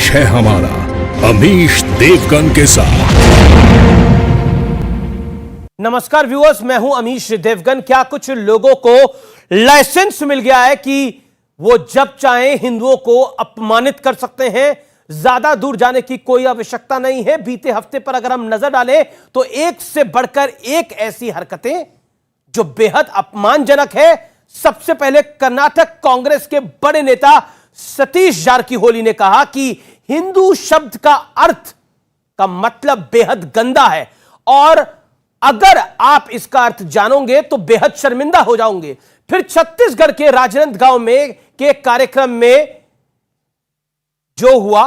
पेश है हमारा अमीश देवगन के साथ। नमस्कार व्यूअर्स, मैं हूं अमीश देवगन। क्या कुछ लोगों को लाइसेंस मिल गया है कि वो जब चाहें हिंदुओं को अपमानित कर सकते हैं? ज्यादा दूर जाने की कोई आवश्यकता नहीं है। बीते हफ्ते पर अगर हम नजर डालें तो एक से बढ़कर एक ऐसी हरकतें जो बेहद अपमानजनक है। सबसे पहले कर्नाटक कांग्रेस के बड़े नेता सतीश जारकीहोली ने कहा कि हिंदू शब्द का अर्थ का मतलब बेहद गंदा है और अगर आप इसका अर्थ जानोगे तो बेहद शर्मिंदा हो जाओगे। फिर छत्तीसगढ़ के राजनांदगांव में के कार्यक्रम में जो हुआ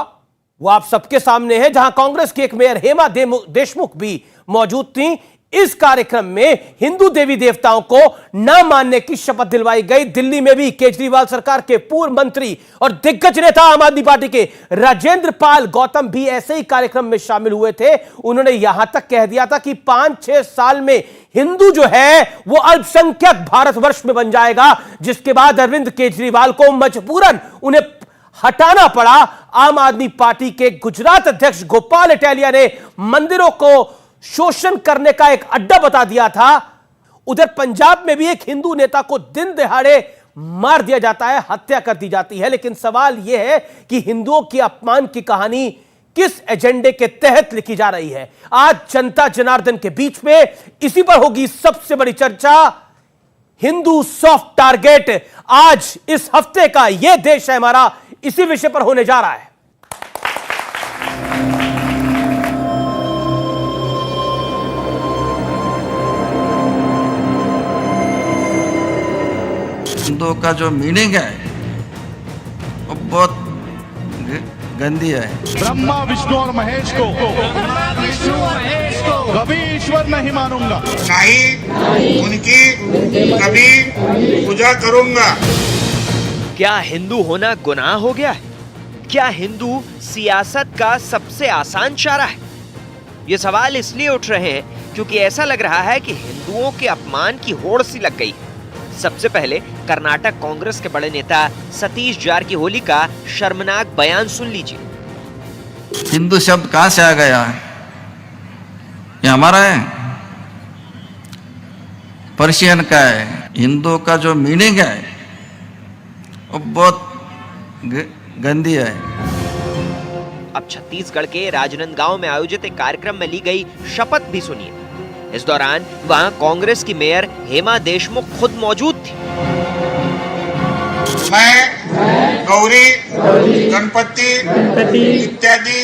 वो आप सबके सामने है, जहां कांग्रेस की एक मेयर हेमा देशमुख भी मौजूद थी। इस कार्यक्रम में हिंदू देवी देवताओं को न मानने की शपथ दिलवाई गई। दिल्ली में भी केजरीवाल सरकार के पूर्व मंत्री और दिग्गज नेता आम आदमी पार्टी के राजेंद्र पाल गौतम भी ऐसे ही कार्यक्रम में शामिल हुए थे। उन्होंने यहां तक कह दिया था कि 5-6 साल में हिंदू जो है वो अल्पसंख्यक भारतवर्ष में बन जाएगा, जिसके बाद अरविंद केजरीवाल को मजबूरन उन्हें हटाना पड़ा। आम आदमी पार्टी के गुजरात अध्यक्ष गोपाल इटालिया ने मंदिरों को शोषण करने का एक अड्डा बता दिया था। उधर पंजाब में भी एक हिंदू नेता को दिन दिहाड़े मार दिया जाता है, हत्या कर दी जाती है। लेकिन सवाल यह है कि हिंदुओं की अपमान की कहानी किस एजेंडे के तहत लिखी जा रही है? आज जनता जनार्दन के बीच में इसी पर होगी सबसे बड़ी चर्चा। हिंदू सॉफ्ट टारगेट आज इस हफ्ते का यह देश है हमारा, इसी विषय पर होने जा रहा है। हिंदुओं का जो मीनिंग है वो बहुत गंदी है। ब्रह्मा विष्णु और महेश को कभी ईश्वर नहीं मानूंगा, नहीं उनकी कभी पूजा करूंगा। क्या हिंदू होना गुनाह हो गया है? क्या हिंदू सियासत का सबसे आसान चारा है? ये सवाल इसलिए उठ रहे हैं क्योंकि ऐसा लग रहा है कि हिंदुओं के अपमान की होड़ सी लग गई। सबसे पहले कर्नाटक कांग्रेस के बड़े नेता सतीश जारकीहोली का शर्मनाक बयान सुन लीजिए। हिंदू शब्द कहां से आ गया है? ये हमारा है, पर्शियन का है। हिंदू का जो मीनिंग है वो बहुत गंदी है। अब छत्तीसगढ़ के राजनांदगांव में आयोजित एक कार्यक्रम में ली गई शपथ भी सुनिए। इस दौरान वहां कांग्रेस की मेयर हेमा देशमुख खुद मौजूद थी। मैं गौरी गणपति इत्यादि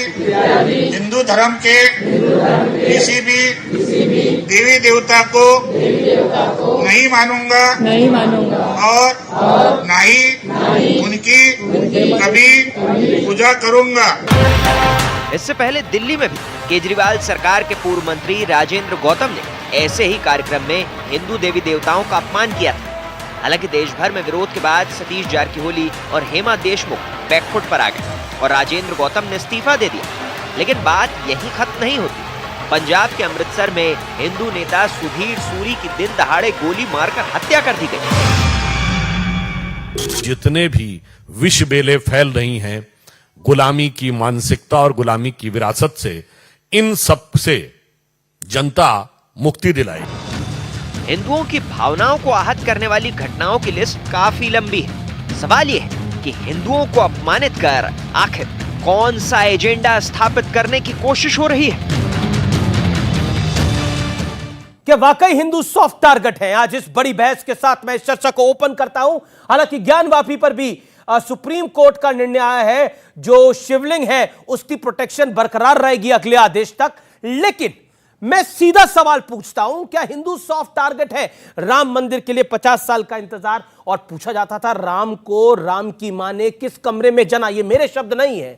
हिंदू धर्म के किसी भी देवी देवता को नहीं मानूंगा और ना ही उनकी कभी पूजा करूंगा। इससे पहले दिल्ली में भी केजरीवाल सरकार के पूर्व मंत्री राजेंद्र गौतम ने ऐसे ही कार्यक्रम में हिंदू देवी देवताओं का अपमान किया था। हालांकि देश भर में विरोध के बाद सतीश जारकीहोली और हेमा देशमुख बैकफुट पर आ गए और राजेंद्र गौतम ने इस्तीफा दे दिया। लेकिन बात यही खत्म नहीं होती। पंजाब के अमृतसर में हिंदू नेता सुधीर सूरी की दिन दहाड़े गोली मारकर हत्या कर दी गई। जितने भी विष बेले फैल रही हैं गुलामी की मानसिकता और गुलामी की विरासत से, इन सब से जनता मुक्ति दिलाएगी। हिंदुओं की भावनाओं को आहत करने वाली घटनाओं की लिस्ट काफी लंबी है। सवाल यह है कि हिंदुओं को अपमानित कर आखिर कौन सा एजेंडा स्थापित करने की कोशिश हो रही है? क्या वाकई हिंदू सॉफ्ट टारगेट है? आज इस बड़ी बहस के साथ मैं इस चर्चा को ओपन करता हूं। हालांकि ज्ञानवापी पर भी सुप्रीम कोर्ट का निर्णय आया है, जो शिवलिंग है उसकी प्रोटेक्शन बरकरार रहेगी अगले आदेश तक। लेकिन मैं सीधा सवाल पूछता हूं, क्या हिंदू सॉफ्ट टारगेट है? राम मंदिर के लिए 50 साल का इंतजार, और पूछा जाता था राम को राम की मां ने किस कमरे में जना। ये मेरे शब्द नहीं है,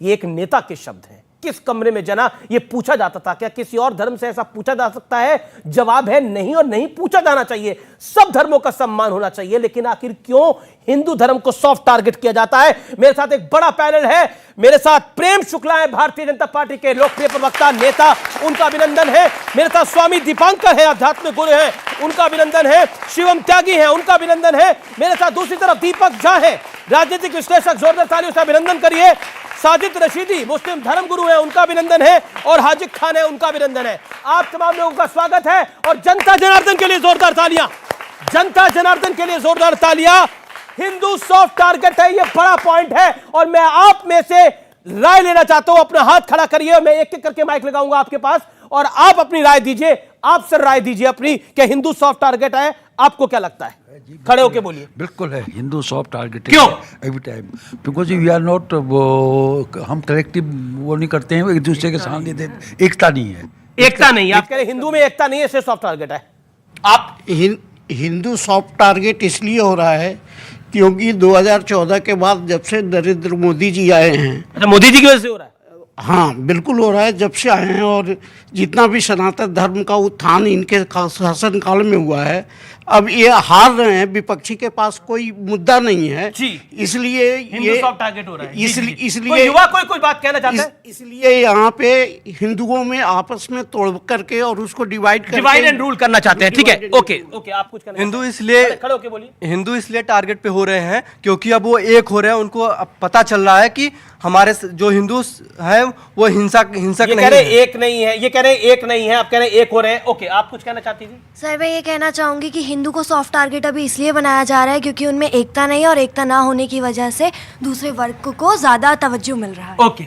ये एक नेता के शब्द हैं। किस कमरे में जना यह पूछा जाता था। क्या किसी और धर्म से ऐसा पूछा जा सकता है? जवाब है नहीं, और नहीं पूछा जाना चाहिए। सब धर्मों का सम्मान होना चाहिए। लेकिन आखिर क्यों हिंदू धर्म को सॉफ्ट टारगेट किया जाता है? मेरे साथ एक बड़ा पैनल है। मेरे साथ प्रेम शुक्ला है, भारतीय जनता पार्टी के लोकप्रिय प्रवक्ता नेता, उनका अभिनंदन है। मेरे साथ स्वामी दीपांकर है, आध्यात्मिक गुरु हैं, उनका अभिनंदन है। शिवम त्यागी हैं, उनका अभिनंदन है। मेरे साथ दूसरी तरफ दीपक झा है, राजनीतिक विश्लेषक, जोरदार तालियों से अभिनंदन करिए। साजिद रशीदी मुस्लिम धर्मगुरु है, उनका अभिनंदन है, और हाजिक खान है, उनका अभिनंदन है। आप तमाम लोगों का स्वागत है और जनता जनार्दन के लिए जोरदार तालियां, जनता जनार्दन के लिए जोरदार तालियां। हिंदू सॉफ्ट टारगेट है, ये बड़ा पॉइंट है और मैं आप में से राय लेना चाहता हूं। अपना हाथ खड़ा करिए, मैं एक एक करके माइक लगाऊंगा आपके पास और आप अपनी राय दीजिए। आप सर राय दीजिए अपनी कि हिंदू सॉफ्ट टारगेट है, आपको क्या लगता है? खड़े होके बोलिए। बिल्कुल है, हिंदू सॉफ्ट टारगेट। क्यों? Every time because we are not, हम कलेक्टिव वो नहीं करते हैं, एक दूसरे के सामने देते, एकता नहीं है। एकता नहीं, आप कह रहे हिंदू में एकता नहीं है, इससे सॉफ्ट टारगेट है। आप हिंदू सॉफ्ट टारगेट इसलिए हो रहा है क्योंकि 2014 के बाद जब से नरेंद्र मोदी जी आए हैं। अच्छा, मोदी जी की वजह से हो रहा है? हाँ बिल्कुल हो रहा है, जब से आए हैं, और जितना भी सनातन धर्म का उत्थान इनके शासन काल में हुआ है। अब ये हार रहे हैं, विपक्षी के पास कोई मुद्दा नहीं है जी, इसलिए हिंदू सॉफ्ट टारगेट हो रहा है। इसलिए युवा कोई बात कहना चाहता है? इसलिए यहाँ पे हिंदुओं में आपस में तोड़ करके और उसको डिवाइड एंड रूल करना चाहते हैं। ठीक है, ओके ओके, आप कुछ कहना? हिंदू इसलिए खड़े होके बोलिए। हिंदू इसलिए टारगेट पे हो रहे हैं क्योंकि अब वो एक हो रहे हैं, उनको अब पता चल रहा है कि हमारे जो हिंदू हैं वो हिंसक नहीं कह रहे एक नहीं है, ये कह रहे एक नहीं है, आप कह रहे एक हो रहे हैं। ओके, आप कुछ कहना चाहती थी? सर मैं ये कहना चाहूंगी कि हिंदू को सॉफ्ट टारगेट अभी इसलिए बनाया जा रहा है क्योंकि उनमें एकता नहीं है और एकता ना होने की वजह से दूसरे वर्ग को ज्यादा तवज्जो मिल रहा है। ओके,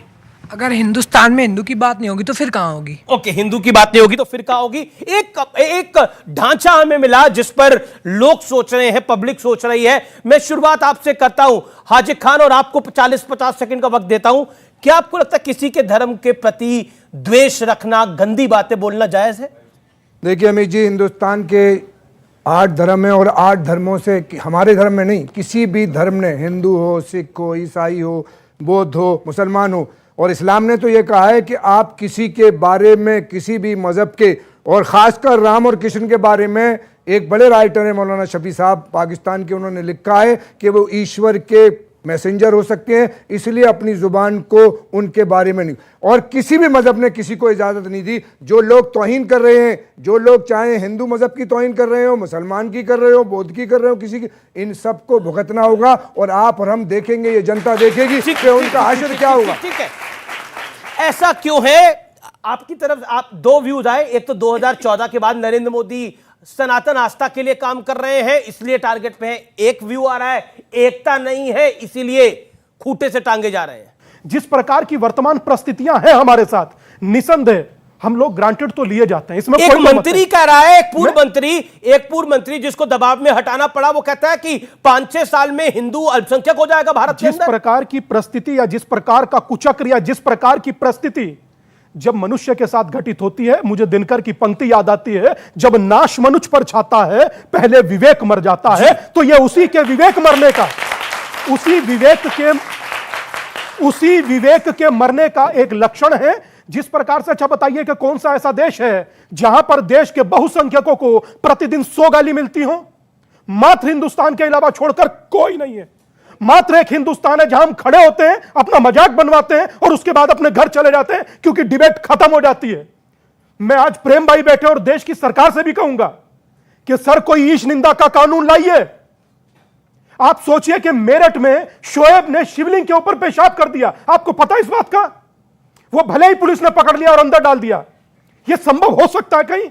अगर हिंदुस्तान में हिंदू की बात नहीं होगी तो फिर कहाँ होगी? ओके, हिंदू की बात नहीं होगी तो फिर कहाँ होगी? एक ढांचा हमें मिला जिस पर लोग सोच रहे हैं, पब्लिक सोच रही है। मैं शुरुआत आपसे करता हूं हाजिक खान, और आपको 40-50 सेकंड का वक्त देता हूं। क्या आपको लगता है किसी के धर्म के प्रति द्वेष रखना, गंदी बातें बोलना जायज है? देखिए अमित जी, हिंदुस्तान के 8 धर्म है और 8 धर्मों से, हमारे धर्म में नहीं, किसी भी धर्म ने, हिंदू हो, सिख हो, ईसाई हो, बौद्ध हो, मुसलमान हो, और इस्लाम ने तो ये कहा है कि आप किसी के बारे में, किसी भी मज़हब के, और ख़ासकर राम और कृष्ण के बारे में, एक बड़े राइटर हैं मौलाना शफी साहब पाकिस्तान के, उन्होंने लिखा है कि वो ईश्वर के मैसेंजर हो सकते हैं, इसलिए अपनी ज़ुबान को उनके बारे में नहीं, और किसी भी मज़हब ने किसी को इजाज़त नहीं दी। जो लोग तौहीन कर रहे हैं, जो लोग चाहे हिंदू मज़हब की तौहीन कर रहे हो, मुसलमान की कर रहे हो, बौद्ध की कर रहे हो, किसी की, इन सब को भुगतना होगा और आप और हम देखेंगे, ये जनता देखेगी कि उनका हश्र क्या होगा। ठीक है, ऐसा क्यों है? आपकी तरफ आप 2 व्यूज आए। एक तो 2014 के बाद नरेंद्र मोदी सनातन आस्था के लिए काम कर रहे हैं इसलिए टारगेट पे है। एक व्यू आ रहा है एकता नहीं है इसीलिए खूंटे से टांगे जा रहे हैं। जिस प्रकार की वर्तमान परिस्थितियां हैं हमारे साथ, निसंदेह हम लोग ग्रांटेड तो लिए जाते हैं, इसमें एक कोई मंत्री कह रहा है, एक पूर्व मंत्री जिसको दबाव में हटाना पड़ा, वो कहता है कि 5-6 साल में हिंदू अल्पसंख्यक हो जाएगा भारत के अंदर। जिस प्रकार की परिस्थिति या जिस प्रकार का कुचक्र या जिस प्रकार की परिस्थिति जब मनुष्य के साथ घटित होती है, मुझे दिनकर की पंक्ति याद आती है, जब नाश मनुष्य पर छाता है पहले विवेक मर जाता है। तो ये उसी के विवेक मरने का, उसी विवेक के मरने का एक लक्षण है। जिस प्रकार से, अच्छा बताइए कि कौन सा ऐसा देश है जहां पर देश के बहुसंख्यकों को प्रतिदिन 100 गाली मिलती हो? मात्र हिंदुस्तान के अलावा छोड़कर कोई नहीं है। मात्र एक हिंदुस्तान है जहां हम खड़े होते हैं, अपना मजाक बनवाते हैं और उसके बाद अपने घर चले जाते हैं क्योंकि डिबेट खत्म हो जाती है। मैं आज प्रेम भाई बैठे और देश की सरकार से भी कहूंगा कि सर कोई ईश निंदा का कानून लाइए। आप सोचिए कि मेरठ में शोएब ने शिवलिंग के ऊपर पेशाब कर दिया, आपको पता है इस बात का? वो भले ही पुलिस ने पकड़ लिया और अंदर डाल दिया। यह संभव हो सकता है कहीं?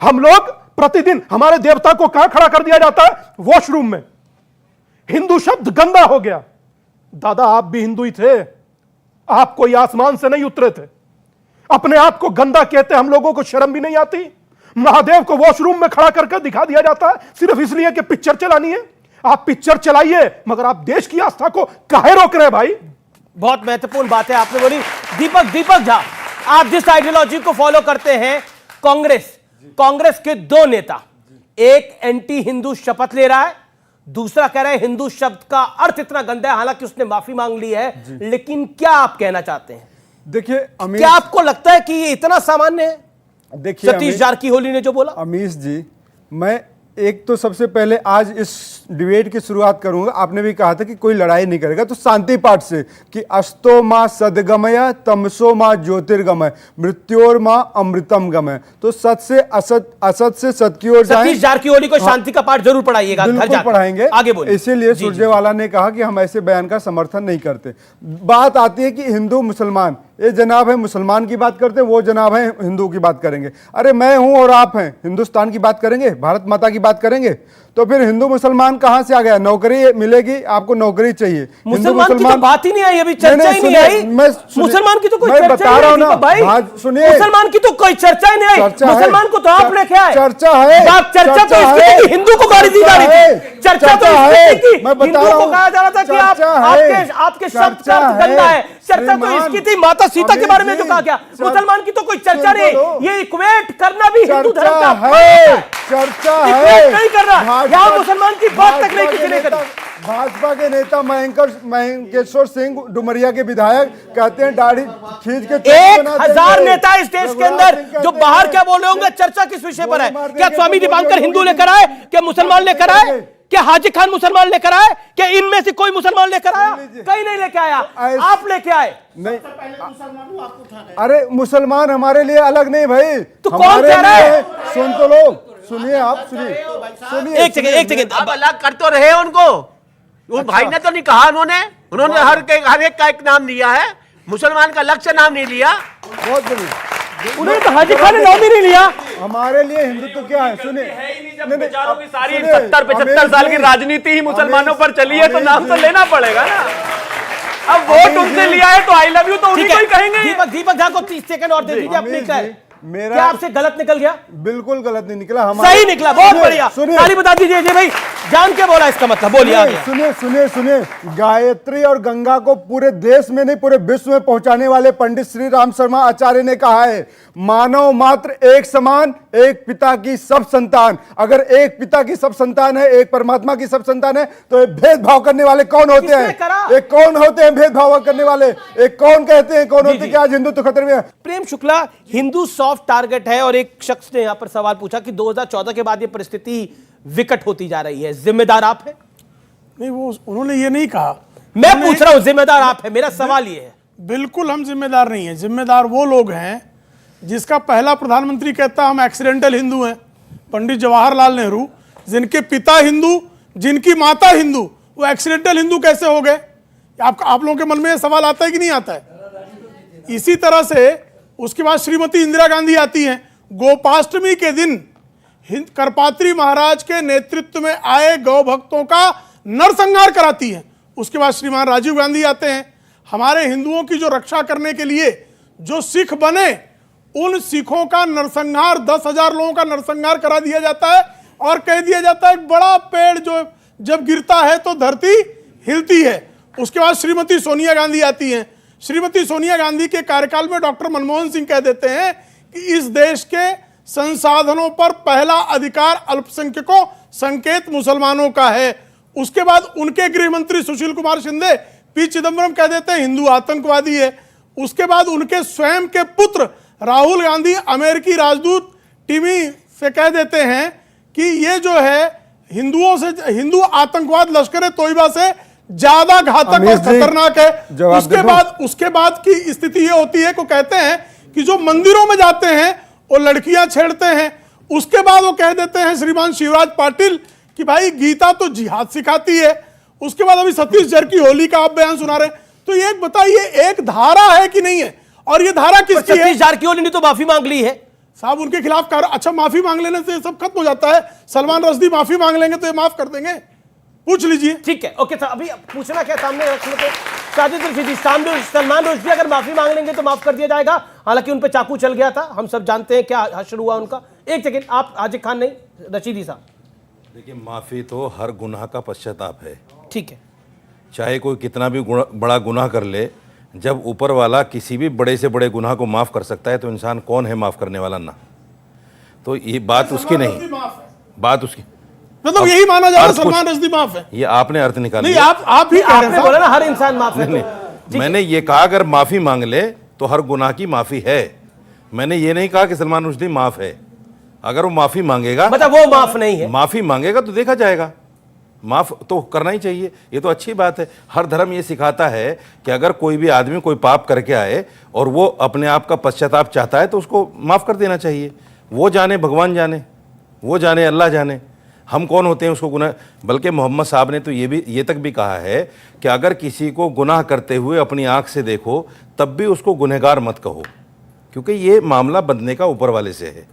हम लोग प्रतिदिन, हमारे देवता को कहां खड़ा कर दिया जाता है? वॉशरूम में। हिंदू शब्द गंदा हो गया। दादा आप भी हिंदू ही थे, आप कोई आसमान से नहीं उतरे थे। अपने आप को गंदा कहते हम लोगों को शर्म भी नहीं आती? महादेव को वॉशरूम में खड़ा करके दिखा दिया जाता है सिर्फ इसलिए कि पिक्चर चलानी है। आप पिक्चर चलाइए, मगर आप देश की आस्था को काहे रोक रहे हैं भाई? बहुत महत्वपूर्ण बात है आपने बोली। दीपक झा, आप जिस आइडियोलॉजी को फॉलो करते हैं, कांग्रेस के 2 नेता, एक एंटी हिंदू शपथ ले रहा है, दूसरा कह रहा है हिंदू शब्द का अर्थ इतना गंदा है, हालांकि उसने माफी मांग ली है। लेकिन क्या आप कहना चाहते हैं? देखिए क्या आपको लगता है कि ये इतना सामान्य है? देखिए सतीश जारकीहोली ने जो बोला। अमीश जी, मैं एक तो सबसे पहले आज इस डिबेट की शुरुआत करूंगा। आपने भी कहा था कि कोई लड़ाई नहीं करेगा, तो शांति पाठ से कि अस्तो माँ सदगमय तमसो माँ ज्योतिर्गमय मृत्योर माँ अमृतम गमय। तो सत से असत, असत से सत की ओर जाएं। सतीश जारकिहोली को शांति का पाठ जरूर पढ़ाइएगा, घर जाकर पढ़ाएंगे, आगे बोलिए। इसीलिए सुरजेवाला ने कहा कि हम ऐसे बयान का समर्थन नहीं करते। बात आती है कि हिंदू मुसलमान, ये जनाब है मुसलमान की बात करते हैं, वो जनाब है हिंदू की बात करेंगे। अरे मैं हूं और आप हैं, हिंदुस्तान की बात करेंगे, भारत माता की बात करेंगे, तो फिर हिंदू मुसलमान कहां से आ गया? नौकरी मिलेगी, आपको नौकरी चाहिए। मुसलमान की तो बात ही नहीं आई, अभी चर्चा ही नहीं आई। मुसलमान की तो कोई चर्चा ही नहीं आई भाई, सुनिए, मुसलमान की तो कोई चर्चा ही नहीं आई। मुसलमान को तो आप लेके आए। चर्चा है, चर्चा तो इसकी थी हिंदू को गाली दी जा रही थी, चर्चा तो इसकी थी हिंदू को कहा जा रहा था कि आपके शब्द का गंदा है। चर्चा तो इसकी थी माता सीता के बारे में जो कहा गया। मुसलमान की तो कोई चर्चा नहीं, ये इक्वेट करना भी हिंदू धर्म का है, चर्चा है नहीं करना। यहाँ मुसलमान की बात तक नहीं किसी ने करी। भाजपा के नेता महेंकेश्वर सिंह डुमरिया के विधायक कहते हैं दाढ़ी खींच के 1000 नेता इस देश के अंदर जो बाहर क्या बोल रहे होंगे, चर्चा किस विषय पर है? क्या स्वामी दीपांकर हिंदू लेकर आए? क्या मुसलमान लेकर आए? क्या हाजी खान मुसलमान लेकर आए? क्या इनमें से कोई मुसलमान लेकर आया? कहीं नहीं लेके आया, आप लेके आए। नहीं, अरे मुसलमान हमारे लिए अलग नहीं भाई, तो कौन कह रहा है? सुन तो लो, सुनिए आप, सुनिए एक सेकंड आप अलग कर तो रहे उनको। वो भाई ने तो नहीं कहा, उन्होंने हर एक का एक नाम दिया है, मुसलमान का अलग से नाम नहीं लिया। बहुत बढ़िया, उन्होंने तो हाजी खान ने नाम ही नहीं लिया। हमारे लिए हिंदुत्व क्या है? सुनिए, बेचारों की सारी 70-75 साल की राजनीति ही मुसलमानों पर चली है, तो नाम तो लेना पड़ेगा ना। अब वोट उनसे लिया है तो आई लव यू तो उन्हीं को ही कहेंगे। दीपक झा को 30 सेकंड और दे दीजिए अपने कर। क्या आपसे गलत निकल गया? बिल्कुल गलत नहीं निकला, सही निकला, बहुत बढ़िया। ताली बता दीजिए जी भाई, जान के बोला इसका मतलब, बोलिए। सुनिए, गायत्री और गंगा को पूरे देश में नहीं पूरे विश्व में पहुंचाने वाले पंडित श्री राम शर्मा आचार्य ने कहा है, मानव मात्र एक समान, एक पिता की सब संतान। अगर एक पिता की सब संतान है, एक परमात्मा की सब संतान है, तो भेदभाव करने वाले कौन होते हैं? एक कौन होते हैं भेदभाव करने वाले? एक कौन कहते हैं, कौन होते हैं कि आज हिंदुत्व खतरे में है? प्रेम शुक्ला, हिंदू सॉफ्ट टारगेट है, और एक शख्स ने यहां पर सवाल पूछा कि 2014 के बाद ये परिस्थिति विकट होती जा रही है, जिम्मेदार आप हैं? नहीं, वो उन्होंने ये नहीं कहा। मैं पूछ रहा हूं, जिम्मेदार आप हैं? मेरा सवाल ये है। बिल्कुल हम जिम्मेदार नहीं है। जिम्मेदार वो लोग हैं जिसका पहला प्रधानमंत्री कहता हम एक्सीडेंटल हिंदू हैं, पंडित जवाहरलाल नेहरू, जिनके पिता हिंदू, जिनकी माता हिंदू, वो एक्सीडेंटल हिंदू कैसे हो गए? आप लोगों के मन में ये सवाल आता है कि नहीं आता है? इसी तरह से उसके बाद श्रीमती इंदिरा गांधी आती हैं, गोपाष्टमी के दिन करपात्री महाराज के नेतृत्व में आए गौ भक्तों का नरसंहार कराती हैं। उसके बाद श्रीमान राजीव गांधी आते हैं, हमारे हिंदुओं की जो रक्षा करने के लिए जो सिख बने, उन सिखों का नरसंहार, 10,000 लोगों का नरसंहार करा दिया जाता है, और कह दिया जाता है बड़ा पेड़ जो जब गिरता है तो धरती हिलती है। उसके बाद श्रीमती सोनिया गांधी आती हैं। श्रीमती सोनिया गांधी के कार्यकाल में डॉक्टर मनमोहन सिंह कह देते हैं कि इस देश के संसाधनों पर पहला अधिकार अल्पसंख्यकों, संकेत मुसलमानों का है। उसके बाद उनके गृह मंत्री सुशील कुमार शिंदे, पी चिदंबरम कह देते हैं हिंदू आतंकवादी है। उसके बाद उनके स्वयं के पुत्र राहुल गांधी अमेरिकी राजदूत टिमी से कह देते हैं कि ये जो है हिंदुओं से, हिंदू आतंकवाद लश्कर तोयबा से ज्यादा घातक और खतरनाक है। उसके बाद की स्थिति ये होती है, को कहते हैं कि जो मंदिरों में जाते हैं वो लड़कियां छेड़ते हैं। उसके बाद वो कह देते हैं श्रीमान शिवराज पाटिल कि भाई गीता तो जिहाद सिखाती है। उसके बाद अभी सतीश जारकिहोली का आप बयान सुना रहे हैं। तो ये बताइए, एक धारा है कि नहीं है, और ये धारा किसकी है? सतीश जारकिहोली ने तो माफी मांग ली है साहब, उनके खिलाफ अच्छा, माफी मांग लेने से सब खत्म हो जाता है? सलमान रश्दी माफी मांग लेंगे तो ये माफ कर देंगे? पूछ लीजिए। ठीक है, ओके सर। अभी पूछना क्या सामने साजिद रशीदी, सलमान रश्दी अगर माफी मांग लेंगे तो माफ कर दिया जाएगा? हालांकि उन पे चाकू चल गया था, हम सब जानते हैं क्या हश्र हुआ उनका। एक सेकंड, आप हाजिर खान नहीं, रशीदी साहब। देखिए, माफी तो हर गुनाह का पश्चाताप है। ठीक है, चाहे कोई कितना भी बड़ा गुनाह कर ले, जब ऊपर वाला किसी भी बड़े से बड़े गुनाह को माफ कर सकता है तो इंसान कौन है माफ करने वाला? ना, तो ये बात उसकी नहीं, बात उसकी, मतलब यही माना जा रहा है सलमान रश्दी माफ है। ये आपने अर्थ निकाल लिया। आप ही आपने बोला ना हर इंसान माफ है। मैंने ये कहा अगर माफी मांग ले तो हर गुनाह की माफी है। मैंने ये नहीं कहा कि सलमान रश्दी माफ है। अगर वो माफी मांगेगा, मतलब वो माफ नहीं है, माफी मांगेगा तो देखा जाएगा, माफ तो करना ही चाहिए। ये तो अच्छी बात है। हर धर्म ये सिखाता है कि अगर कोई भी आदमी कोई पाप करके आए और वो अपने आप का पश्चाताप चाहता है तो उसको माफ कर देना चाहिए। वो जाने, भगवान जाने, वो जाने, अल्लाह जाने, हम कौन होते हैं उसको गुनाह। बल्कि मोहम्मद साहब ने तो ये तक भी कहा है कि अगर किसी को गुनाह करते हुए अपनी आंख से देखो तब भी उसको गुनहगार मत कहो, क्योंकि ये मामला बंदने का ऊपर वाले से है।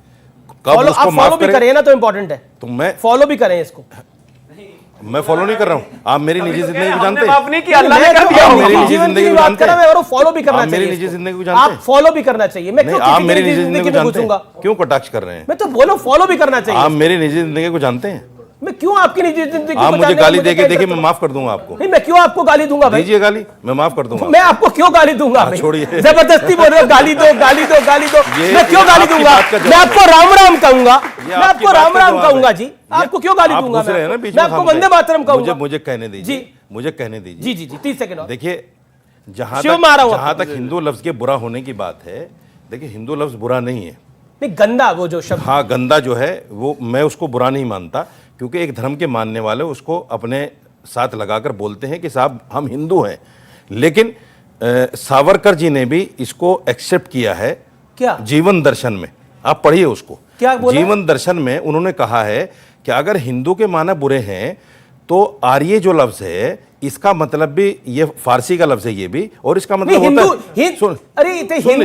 कब उसको फॉलो भी करें ना तो इंपॉर्टेंट है, तो मैं फॉलो भी करें इसको। मैं फॉलो नहीं कर रहा हूं। आप मेरी निजी जिंदगी को जानते हैं, माफ नहीं किया, अल्लाह ने कर दिया। मेरी निजी जिंदगी को जानते हैं, और फॉलो भी करना चाहिए। मेरी निजी जिंदगी को जानते हैं, आप फॉलो भी करना चाहिए। मैं क्यों आप मेरी निजी जिंदगी को जानते हैं? क्यों कटाक्ष कर रहे हैं? मैं तो बोलो फॉलो भी करना चाहिए। आप मेरी निजी जिंदगी को जानते हैं? मैं क्यों आपकी निजी जिंदगी आप मुझे गाली देके देखिए, मैं माफ कर दूंगा आपको। नहीं, मैं क्यों आपको गाली दूंगा भाई? दीजिए गाली, मैं माफ कर दूंगा। मैं आपको क्यों गाली दूंगा? छोड़िए, जबरदस्ती बोल रहे हो गाली दो, गाली दो, गाली दो। मैं क्यों गाली दूंगा? मैं आपको राम राम कहूंगा, मैं आपको राम राम कहूंगा जी। आपको क्यों गाली दूंगा? मैं आपको वंदे मातरम कहूंगा। मुझे कहने दीजिए, मुझे कहने दीजिए। जी जी जी, 30 सेकंड। देखिए, जहां तक हिंदू लफ्ज के बुरा होने की बात है, देखिए हिंदू लफ्ज बुरा नहीं है। नहीं, गंदा वो जो शब्द, हाँ गंदा जो है वो मैं उसको बुरा नहीं मानता, क्योंकि एक धर्म के मानने वाले उसको अपने साथ लगाकर बोलते हैं कि साहब हम हिंदू हैं। लेकिन सावरकर जी ने भी इसको एक्सेप्ट किया है। क्या? जीवन दर्शन में आप पढ़िए उसको। क्या बोला? जीवन दर्शन में उन्होंने कहा है कि अगर हिंदू के माना बुरे हैं तो आर्य जो लफ्ज है इसका मतलब भी, ये फारसी का लफ्ज है ये भी, और इसका मतलब होता है अरे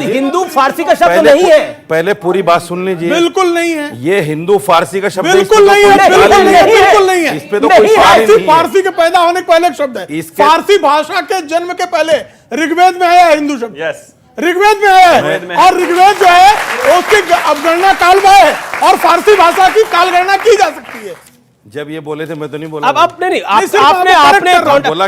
हिंदू फारसी का शब्द नहीं है। पहले पूरी बात सुन लीजिए। बिल्कुल नहीं है, ये हिंदू फारसी का शब्द बिल्कुल नहीं है, बिल्कुल नहीं है। इस पे तो कोई सवाल नहीं है। फारसी के पैदा होने के पहले एक शब्द है। फारसी भाषा के जन्म के पहले ऋग्वेद में आया हिंदू शब्द। यस, ऋग्वेद में आया है, और ऋग्वेद जो है उसकी अवगणना काल में है, और फारसी भाषा की कालगणना की जा सकती है। जब ये बोले थे मैं तो नहीं बोला। अब आपने नहीं,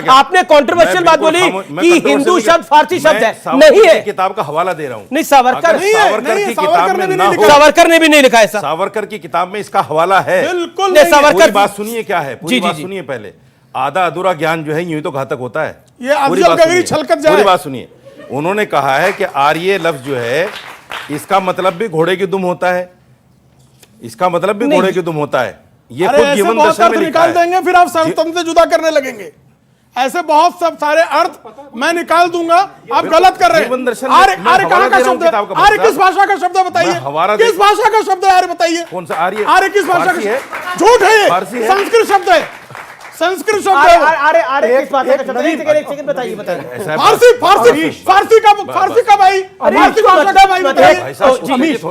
आपने कंट्रोवर्शियल बात बोली कि हिंदू शब्द फारसी शब्द है। नहीं है, किताब का हवाला दे रहा हूं। नहीं, सावरकर की किताब में ना हो, सावरकर ने भी नहीं लिखा है। सावरकर की किताब में इसका हवाला है। बिल्कुल नहीं, सावरकर बात सुनिए क्या है, पूरी बात सुनिए पहले। आधा अधूरा ज्ञान जो है यूं ही तो घातक होता है। ये अफजल गगरी छलकत जाए। पूरी बात सुनिए। उन्होंने कहा है कि आर्य लफ्ज जो है इसका मतलब भी घोड़े की दुम होता है, इसका मतलब भी घोड़े की दुम होता है। ये खुद जीवन दर्शन में निकाल देंगे, फिर आप सर्वतंत्र से जुदा करने लगेंगे। ऐसे बहुत सब सारे अर्थ मैं निकाल दूंगा, आप गलत कर रहे हैं। आर्य कहाँ का शब्द है? आर्य किस भाषा का शब्द है बताइए? किस भाषा का शब्द है आर्य बताइए? कौन सा आर्य? आर्य किस भाषा का? झूठ है, संस्कृत शब्द है, संस्कृत शब्द है। अरे किस भाषा का शब्द है? एक सेकंड बताइए, बताइए। फारसी का भाई, फारसी भाषा का भाई बताइए।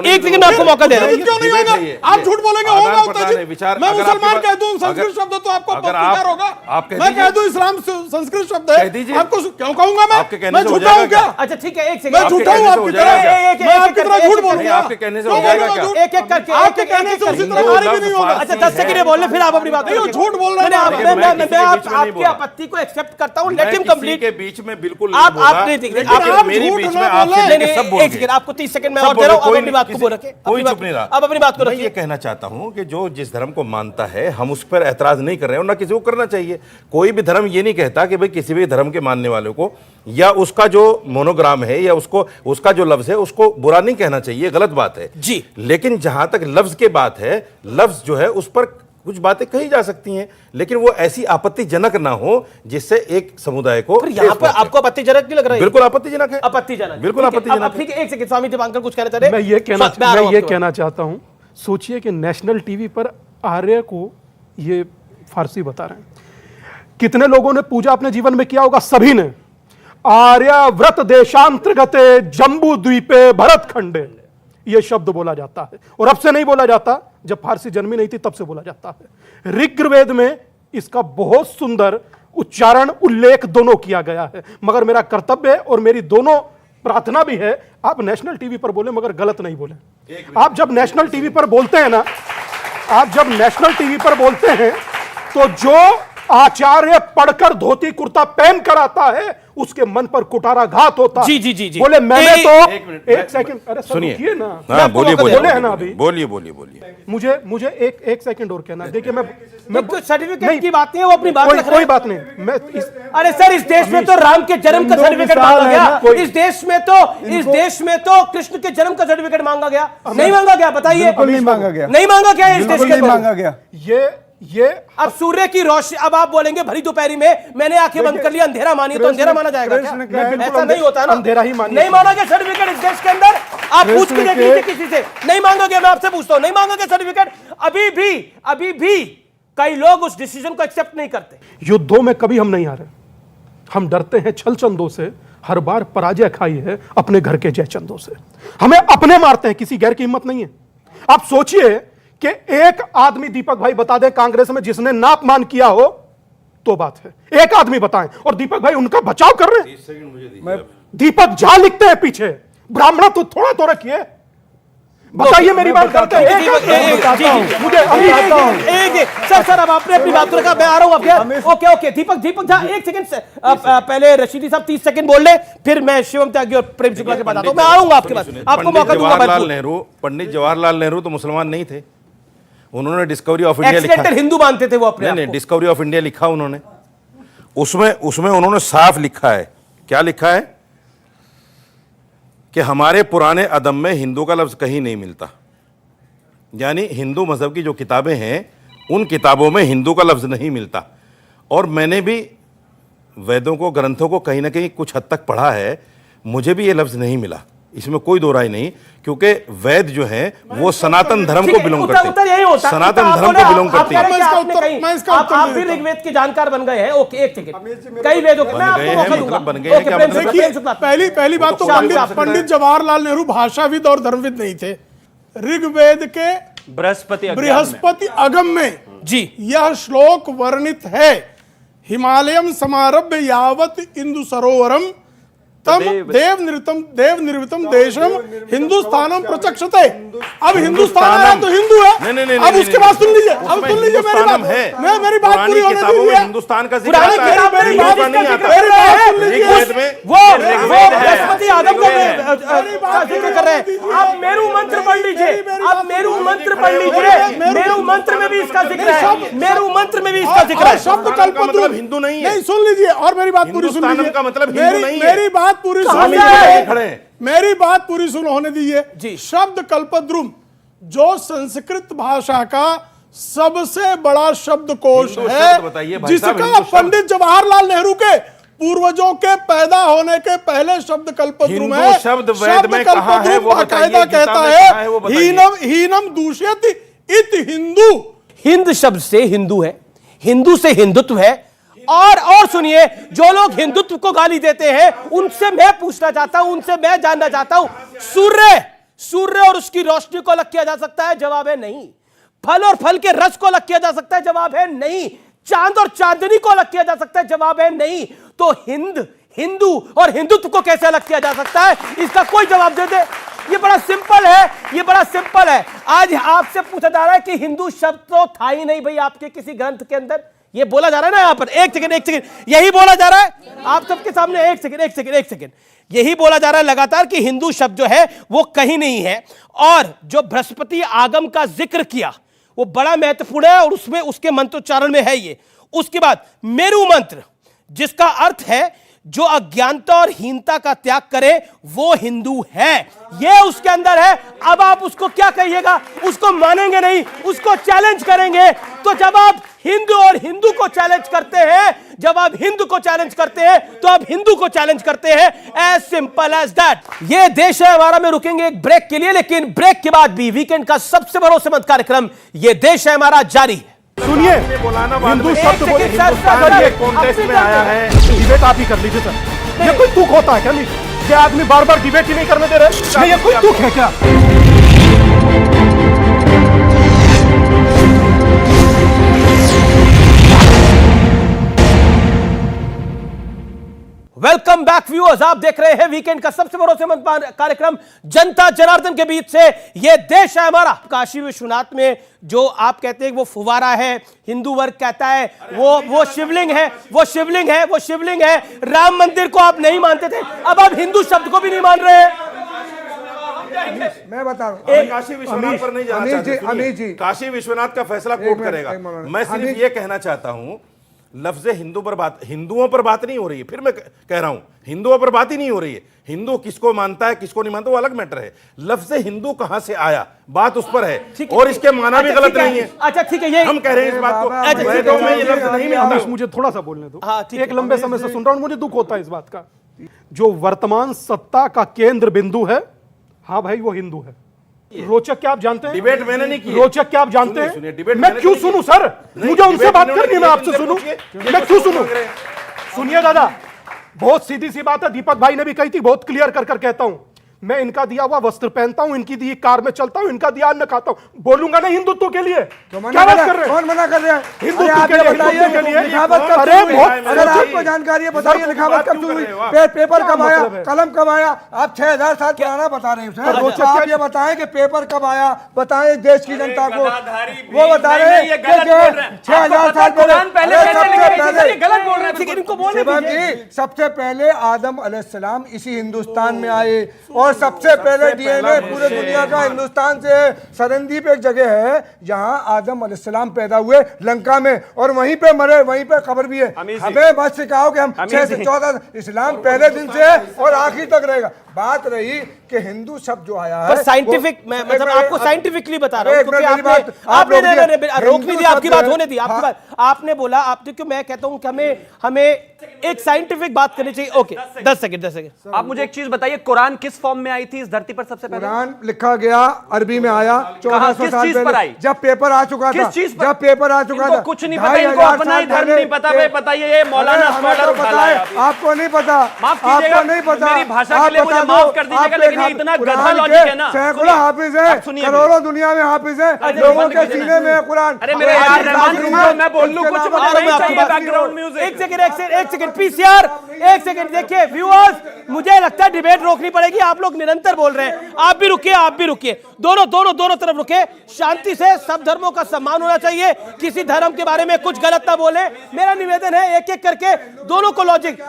एक सेकंड आपको मौका दे रहा हूं। क्यों नहीं होगा? आप झूठ बोलेंगे होगा उत्तेजित। मैं मुसलमान कह दूं संस्कृत शब्द तो आपको पत्थर होगा। मैं कह दूं इस्लाम संस्कृत शब्द है, आपको क्यों कहूंगा? मैं झूठा हूं क्या? अच्छा ठीक है, एक सेकंड। मैं झूठा हूं आपकी तरह? मैं आपकी तरह झूठ बोलूंगा? आपके कहने से हो जाएगा क्या? एक एक करके, आपके कहने से उसी तरह आर्य भी नहीं होगा। अच्छा 10 सेकंड बोल ले, फिर आप अपनी बात नहीं, झूठ बोल रहे हैं। मैं आपकी आपत्ति को एक्सेप्ट करता हूं। Let him complete. के बीच में बिल्कुल आप नहीं, मेरी बीच में आपसे सब बोल एक सेकंड, आपको 30 सेकंड मैं और दे रहा हूं। अपनी बात को बोल रखे, कोई चुप नहीं रहा। अब अपनी बात को रखिए। मैं ये कहना चाहता हूं कि जो जिस धर्म को मानता है हम उस पर ऐतराज नहीं कर रहे हैं, और ना किसी को करना चाहिए। कोई भी धर्म ये नहीं कहता कि भाई किसी भी धर्म के मानने वालों को या उसका जो मोनोग्राम है या उसका जो लफ्ज है उसको बुरा नहीं कहना चाहिए, गलत बात है जी। लेकिन जहां तक लफ्ज की बात है, लफ्ज जो है उस पर कुछ बातें कही जा सकती हैं, लेकिन वो ऐसी आपत्तिजनक ना हो जिससे एक समुदाय को। यहाँ पर आपको आपत्तिजनक नहीं लग रहा है? बिल्कुल आपत्तिजनक है, आपत्तिजनक, बिल्कुल आपत्तिजनक। ठीक है, एक सेकंड स्वामी दीपांकर कुछ कहना चाह रहे हैं। मैं ये कहना चाहता हूं, सोचिए कि नेशनल टीवी पर आर्य को ये फारसी बता रहे हैं। कितने लोगों ने पूजा अपने जीवन में किया होगा? सभी ने। आर्य व्रत देशांतर्गते जम्बू द्वीपे भरत खंडे, यह शब्द बोला जाता है, और अब से नहीं बोला जाता, जब फारसी जन्मी नहीं थी तब से बोला जाता है। ऋग्वेद में इसका बहुत सुंदर उच्चारण उल्लेख दोनों किया गया है। मगर मेरा कर्तव्य है और मेरी दोनों प्रार्थना भी है, आप नेशनल टीवी पर बोले मगर गलत नहीं बोले। आप जब नेशनल टीवी पर बोलते हैं ना, आप जब नेशनल टीवी पर बोलते हैं तो जो आचार्य पढ़कर धोती कुर्ता पहन कर आता है उसके मन पर कुटाराघात होता। जी जी जी जी बोले मैंने तो एक सेकंड, अरे सुनिए सुनिए ना, हाँ, बोलिए बोले है ना अभी, बोलिए बोलिए बोलिए। मुझे एक सेकंड और कहना। देखिए मैं सर्टिफिकेट की बात नहीं है, वो अपनी बात रख रहे कोई हैं। बात नहीं, मैं अरे सर, इस देश में तो राम के जन्म का सर्टिफिकेट मांगा गया, इस देश में तो कृष्ण के जन्म का सर्टिफिकेट मांगा गया, नहीं मांगा गया? बताइए, नहीं मांगा गया, नहीं मांगा गया इस देश के, नहीं मांगा गया। ये अब सूर्य की रोशनी, अब आप बोलेंगे भरी दोपहरी में मैंने आंखें बंद कर लिया, अंधेरा मानिए तो अंधेरा माना जाएगा क्या? ऐसा नहीं होता ना, अंधेरा ही मानिए। नहीं माना गया सर्टिफिकेट इस देश के अंदर। आप पूछ के देख लीजिए किसी से, नहीं मांगा गया। मैं आपसे पूछता हूं, नहीं मांगा गया सर्टिफिकेट? अभी भी कई लोग उस डिसीजन को एक्सेप्ट नहीं करते। युद्धों में कभी हम नहीं हारे, हम डरते हैं छल चंदों से, हर बार पराजय खाई है अपने घर के जय चंदों से। हमें अपने मारते हैं, किसी गैर की हिम्मत नहीं है। आप सोचिए कि एक आदमी, दीपक भाई बता दे कांग्रेस में जिसने ना अपमान किया हो तो बात है, एक आदमी बताएं। और दीपक भाई उनका बचाव कर रहे हैं। दीपक झा लिखते हैं पीछे, ब्राह्मण तो थोड़ा तो रखिए। बताइए, मेरी बात करते हैं। सर अब आपने अपनी बात रखा, मैं आ रहा हूं। ओके दीपक झा, एक सेकंड से पहले रशीदी साहब 30 सेकंड बोल ले, फिर मैं शिवम त्यागी और प्रेम शुक्ला के बाद आता हूं। मैं आ रहा हूं आपके पास, आपको मौका दूंगा। पंडित जवाहरलाल नेहरू तो मुसलमान नहीं थे, उन्होंने डिस्कवरी ऑफ इंडिया लिखा। एक्सीडेंटल हिंदू मानते थे वो अपने आप नहीं, को। डिस्कवरी ऑफ इंडिया लिखा उन्होंने, उसमें उन्होंने साफ लिखा है, क्या लिखा है कि हमारे पुराने अदब में हिंदू का लफ्ज कहीं नहीं मिलता। यानी हिंदू मजहब की जो किताबें हैं उन किताबों में हिंदू का लफ्ज नहीं मिलता। और मैंने भी वेदों को, ग्रंथों को कहीं ना कहीं कुछ हद तक पढ़ा है, मुझे भी ये लफ्ज नहीं मिला, इसमें कोई दो राय नहीं, क्योंकि वेद जो है वो सनातन धर्म को बिलोंग करते हैं, सनातन धर्म को बिलोंग करते हैं। आप भी ऋग्वेद के जानकार बन गए हैं। ओके, एक सेकंड, कई वेदों के मैं आपको मौका दूंगा। बन गए हैं क्या मतलब? पहली बात तो पंडित जवाहरलाल नेहरू भाषाविद और धर्मविद नहीं थे। ऋग्वेद के बृहस्पति अगम में जी यह श्लोक वर्णित है, हिमालयम समारभ्य यावत इंदु सरोवरम तम देव निर्वितम देशम हिंदुस्तानम प्रचक्षते। अब हिंदुस्तान है तो हिंदू है। नहीं, अब उसके बाद सुन लीजिए, अब सुन लीजिए मेरी बात, मेरी बात पूरी होने दीजिए। हिंदुस्तान का जिक्र आता है, मेरी बात नहीं आता। वो बृहस्पति आदम का जिक्र कर रहे हैं। आप मेरू मंत्र पढ़ लीजिए, आप मेरू मंत्र पढ़ लीजिए, मेरू मंत्र में भी इसका जिक्र है, मेरू मंत्र में भी इसका जिक्र है। शब्द कल्पद्रुम हिंदू नहीं है। नहीं, सुन लीजिए और मेरी बात पूरी सुन लीजिए। का मतलब हिंदू नहीं है। मेरी बात पूरी सुन लीजिए, मेरी बात पूरी सुन होने दीजिए। शब्द कल्पद्रुम जो संस्कृत भाषा का सबसे बड़ा शब्दकोश है, जिसका पंडित जवाहरलाल नेहरू के पूर्वजों के पैदा होने के पहले शब्द कल्पद्रुम है। शब्द वेद में कहां है वो बाकायदा कहता है, हीनम दूषित इत हिंदू। हिंद शब्द से हिंदू है, हिंदू से हिंदुत्व है। और सुनिए, जो लोग हिंदुत्व को गाली देते हैं उनसे मैं पूछना चाहता हूं, उनसे मैं जानना चाहता हूं, सूर्य और उसकी रोशनी को अलग किया जा सकता है? जवाब है नहीं। फल और फल के रस को अलग किया जा सकता है? जवाब है नहीं। चांद और चांदनी को अलग किया जा सकता है? जवाब है नहीं। तो हिंदू और हिंदुत्व को कैसे अलग किया जा सकता है? इसका कोई जवाब दे दे। ये बड़ा सिंपल है, ये बड़ा सिंपल है। आज आपसे पूछा जा रहा है कि हिंदू शब्द तो था ही नहीं भाई आपके किसी ग्रंथ के अंदर, ये बोला जा रहा है ना यहां पर। एक सेकंड, यही बोला जा रहा है आप सबके सामने। एक सेकंड, यही बोला जा रहा है लगातार कि हिंदू शब्द जो है वो कहीं नहीं है। और जो बृहस्पति आगम का जिक्र किया वो बड़ा महत्वपूर्ण है, और उसमें उसके मंत्रोच्चारण में है ये। उसके बाद मेरू मंत्र, जिसका अर्थ है जो अज्ञानता और हीनता का त्याग करे वो हिंदू है, ये उसके अंदर है। अब आप उसको क्या कहिएगा? उसको मानेंगे नहीं, उसको चैलेंज करेंगे। तो जब आप हिंदू और हिंदू को चैलेंज करते हैं, जब आप हिंदू को चैलेंज करते हैं तो आप हिंदू को चैलेंज करते हैं। As simple as that. ये देश है हमारा में रुकेंगे एक ब्रेक के लिए, लेकिन ब्रेक के बाद भी वीकेंड का सबसे भरोसेमंद कार्यक्रम ये देश है हमारा जारी है। सुनिए, हिंदू शब्द बोले, हिंदुस्तान ये कॉन्टेस्ट में आया है, डिबेट आप ही कर लीजिए सर। ये कोई तुक होता है क्या? नहीं, क्या आदमी बार बार डिबेट ही नहीं करने दे रहे? नहीं, ये कोई तुक है क्या? वेलकम बैक व्यूअर्स, आप देख रहे हैं वीकेंड का सबसे भरोसेमंद कार्यक्रम जनता जनार्दन के बीच से। यह देश है हमारा। काशी विश्वनाथ में जो आप कहते हैं वो फुवारा है, हिंदू वर्ग कहता है वो शिवलिंग है, वो शिवलिंग है, वो शिवलिंग है। राम मंदिर को आप नहीं मानते थे, अब आप हिंदू शब्द को भी नहीं मान रहे हैं। मैं बता रहा हूं, काशी विश्वनाथ पर नहीं जाना चाहते। अमीर जी, काशी विश्वनाथ का फैसला कोर्ट करेगा। मैं सिर्फ ये कहना चाहता हूं, लफ्ज हिंदू पर बात, हिंदुओं पर बात नहीं हो रही है। फिर मैं कह रहा हूं, हिंदुओं पर बात ही नहीं हो रही है। हिंदू किसको मानता है किसको नहीं मानता वो अलग मैटर है। लफ्ज हिंदू कहां से आया, बात उस पर है, और इसके माना भी गलत नहीं है। अच्छा ठीक है, ये हम कह रहे हैं इस बात को। मैं ये लफ्ज नहीं मानता। मुझे थोड़ा सा बोलने दो। एक लंबे समय से सुन रहा हूं, मुझे दुख होता है इस बात का। जो वर्तमान सत्ता का केंद्र बिंदु है, हाँ भाई, वो हिंदू है। रोचक क्या आप जानते हैं? डिबेट मैंने नहीं की। रोचक क्या आप जानते हैं? मैं क्यों सुनूं सर? मुझे उनसे बात करनी है, मैं आपसे सुनूं? मैं क्यों सुनूं? सुनिए दादा, बहुत सीधी सी बात है, दीपक भाई ने भी कही थी, बहुत क्लियर कर कहता हूं। मैं इनका दिया हुआ वस्त्र पहनता हूं, इनकी दी कार में चलता हूं, इनका दिया अन्न खाता हूं। बोलूंगा ना हिंदुत्व के लिए? क्या बात कर रहे हैं? कौन मना कर रहे हैं? हिंदुत्व के लिए। अरे अगर आपको जानकारी है बताइए, लिखावत कब शुरू हुई, पेपर कब आया, कलम कब आया? आप 6000 साल पुराना बता रहे हैं। आप ये बताएं कि पेपर कब आया, बताएं देश की जनता को। वो बता रहे हैं 6000 साल पहले सबसे पहले आदम अलैहिस्सलाम इसी हिंदुस्तान में आए, और सबसे पहले डीएनए पूरे दुनिया का हिंदुस्तान से है। सरनदीप एक जगह है जहां आदम अलैहिस्सलाम पैदा हुए, लंका में, और वहीं पे मरे, वहीं पे कब्र भी है। हमें बस सिखाओ कि हम 6 से 14 इस्लाम पहले दिन से है और आखिर तक रहेगा। बात रही कि हिंदू शब्द जो आया है साइंटिफिक, मतलब आपको साइंटिफिकली बता रहा हूं, क्योंकि आपने रोक भी दिया, आपकी बात होने दी, आपकी बात आपने बोला। आप क्यों मैं कहता हूं कि हमें एक साइंटिफिक बात करनी चाहिए। Okay, 10 second. आप मुझे एक चीज बताइए, कुरान किस फॉर्म में आई थी इस धरती पर सबसे पहले? कुरान लिखा गया अरबी में आया 1400 साल पहले, जब पेपर आ चुका था। जब पेपर आ चुका था, कुछ नहीं पता, इनको अपना ही धर्म नहीं पता। बताइए, ये मौलाना आपको नहीं पता, आपको नहीं पता, मेरी भाषा के लिए मुझे माफ कर दीजिएगा, लेकिन ये इतना गधा लॉजिक है ना। सैकड़ों हाफिज है, करोड़ों दुनिया में हाफिज है, लोगों के सीने में है कुरान। अरे मेरे यार, मैं बोल लूं कुछ, मुझे नहीं चाहिए बैकग्राउंड म्यूजिक। एक सेकंड पीसीआर, एक सेकंड। देखिए व्यूअर्स, मुझे लगता है डिबेट रोकनी पड़ेगी। आप लोग निरंतर बोल रहे हैं, आप भी रुकिए, आप भी रुकिए, दोनों तरफ रुके। शांति से, सब धर्मों का सम्मान होना चाहिए, किसी धर्म के बारे में कुछ गलत ना बोले। मेरा निवेदन है एक एक करके दोनों को लॉजिक,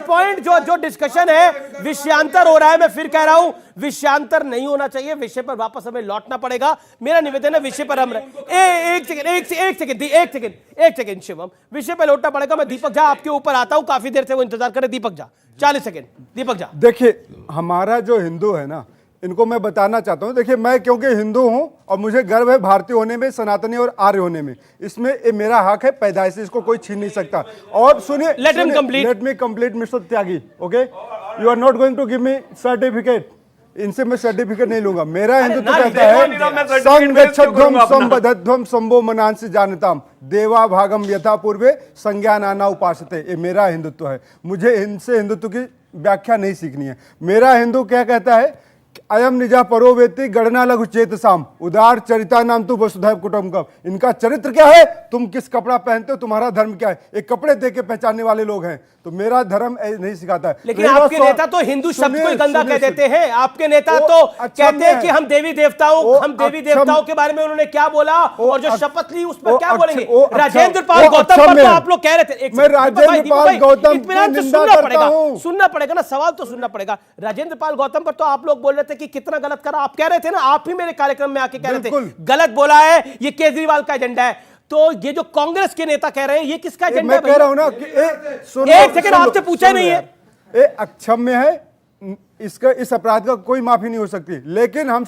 पॉइंट जो डिस्कशन है विषयांतर हो रहा है। मैं फिर कह रहा हूं, विषयांतर नहीं होना चाहिए, विषय पर वापस हमें लौटना पड़ेगा। मेरा निवेदन है विषय पर हम एक सेकंड शिवम, विषय पर लौटना पड़ेगा। मैं दीपक झा आपके ऊपर आता हूं, काफी देर से वो इंतजार करे। दीपक झा 40 सेकंड। दीपक झा देखिए, हमारा जो हिंदू है ना, इनको मैं बताना चाहता हूं। देखिए, मैं क्योंकि हिंदू हूं और मुझे गर्व है भारतीय होने में, सनातनी और आर्य होने में, इसमें ये मेरा हक है, पैदाइश से इसको कोई छीन नहीं सकता। और सुनिए, let me complete mister Tyagi. Okay, you are not going to give me certificate. इनसे मैं सर्टिफिकेट नहीं लूंगा। मेरा हिंदुत्व कहता है संगच्छध्वम संबद्धध्वम संभो मनांसि जानताम देवा भागम यथा पूर्वे संज्ञानाना उपासते। ये मेरा हिंदुत्व है। मुझे इनसे हिंदुत्व की व्याख्या नहीं सीखनी है। मेरा हिंदू क्या कहता है, अयम निजा परोवेति गणना लघु चेतसाम उदार चरिता नाम तु वसुधैव कुटुंबकम। इनका चरित्र क्या है, तुम किस कपड़ा पहनते हो, तुम्हारा धर्म क्या है, एक कपड़े दे के पहचानने वाले लोग हैं। तो मेरा धर्म नहीं सिखाता है। लेकिन आपके नेता तो हिंदू शब्द को गंदा कह देते हैं। आपके नेता तो कहते हैं कि हम देवी देवताओं के बारे में उन्होंने क्या बोला, और जो शपथ ली उस पर क्या बोलेंगे? राजेंद्र पाल गौतम पर तो आप लोग कह रहे थे। मैं राजेंद्र पाल गौतम की निंदा करता हूं। सुनना पड़ेगा ना, सवाल तो सुनना पड़ेगा। राजेंद्र पाल गौतम पर तो आप लोग बोल रहे थे कि कितना गलत करा। आप कह रहे थे ना, आप ही मेरे कार्यक्रम में आके कह रहे थे गलत बोला है, ये केजरीवाल का एजेंडा है। तो ये जो कांग्रेस के नेता कह रहे हैं, ये किसका एजेंडा है? मैं कह रहा हूं ना कि एक सेकंड, आपसे पूछा नहीं है। ये अक्षम्य है, इसका इस अपराध का कोई माफी नहीं हो सकती। लेकिन हम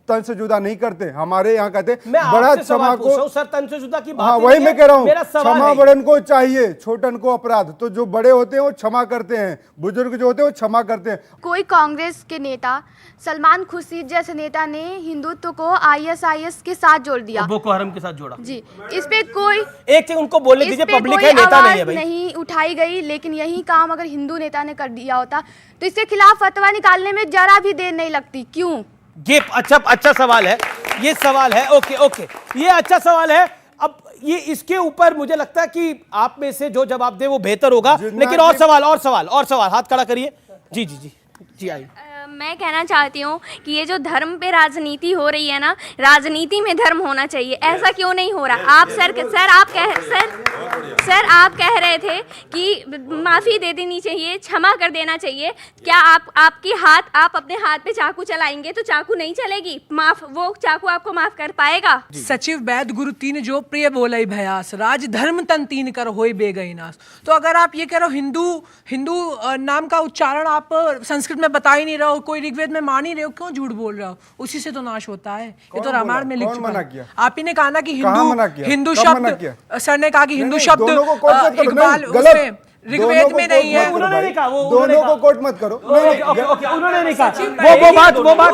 तन से जुदा नहीं करते। हमारे यहाँ कहते बड़ा क्षमा को, सर तन से जुदा की बात, हाँ वही मैं कह रहा हूँ, क्षमा बड़न को चाहिए, छोटन को अपराध। तो जो बड़े होते हैं वो क्षमा करते हैं, बुजुर्ग जो होते हैं वो क्षमा करते हैं। कोई कांग्रेस के नेता, सलमान खुर्शीद जैसे नेता ने हिंदुत्व को ISIS के साथ जोड़ दिया, बोको हरम के साथ जोड़ा जी। इस पे कोई एक चीज उनको बोलने दीजिए, पब्लिक है, नेता नहीं है भाई। नहीं उठाई गई, लेकिन यही काम अगर हिंदू नेता ने कर दिया होता तो इसके खिलाफ फतवा निकालने में जरा भी देर नहीं लगती। क्यों? ये अच्छा सवाल है, ये सवाल है। ओके, ये अच्छा सवाल है। अब ये इसके ऊपर मुझे लगता है कि आप में से जो जवाब दे वो बेहतर होगा, लेकिन और सवाल हाथ खड़ा करिए। जी जी जी जी आइए। मैं कहना चाहती हूँ कि ये जो धर्म पे राजनीति हो रही है ना, राजनीति में धर्म होना चाहिए, ऐसा क्यों नहीं हो रहा? आप सर आप कह रहे थे कि माफ़ी दे देनी चाहिए, क्षमा कर देना चाहिए। क्या आप अपने हाथ पे चाकू चलाएंगे तो चाकू नहीं चलेगी? वो चाकू आपको माफ कर पाएगा? सचिव वैद गुरु तीन जो प्रिय बोले भयास, राज धर्म तन तीन कर होय बेगई नाश। तो अगर आप ये कह रहे हो हिंदू नाम का उच्चारण आप संस्कृत में बता ही नहीं रहे हो, कोई ऋग्वेद में मान ही रहे हो, क्यों झूठ बोल रहे हो? उसी से तो नाश होता है। ये तो रामायण में लिख चुका है। आप ही ने कहा ना कि हिंदू शब्द, सर ने कहा कि हिंदू शब्द इकबाल उसमें ऋग्वेद में नहीं है। उन्होंने नहीं कहा, दोनों को कोट मत करो। उन्होंने नहीं कहा वो बात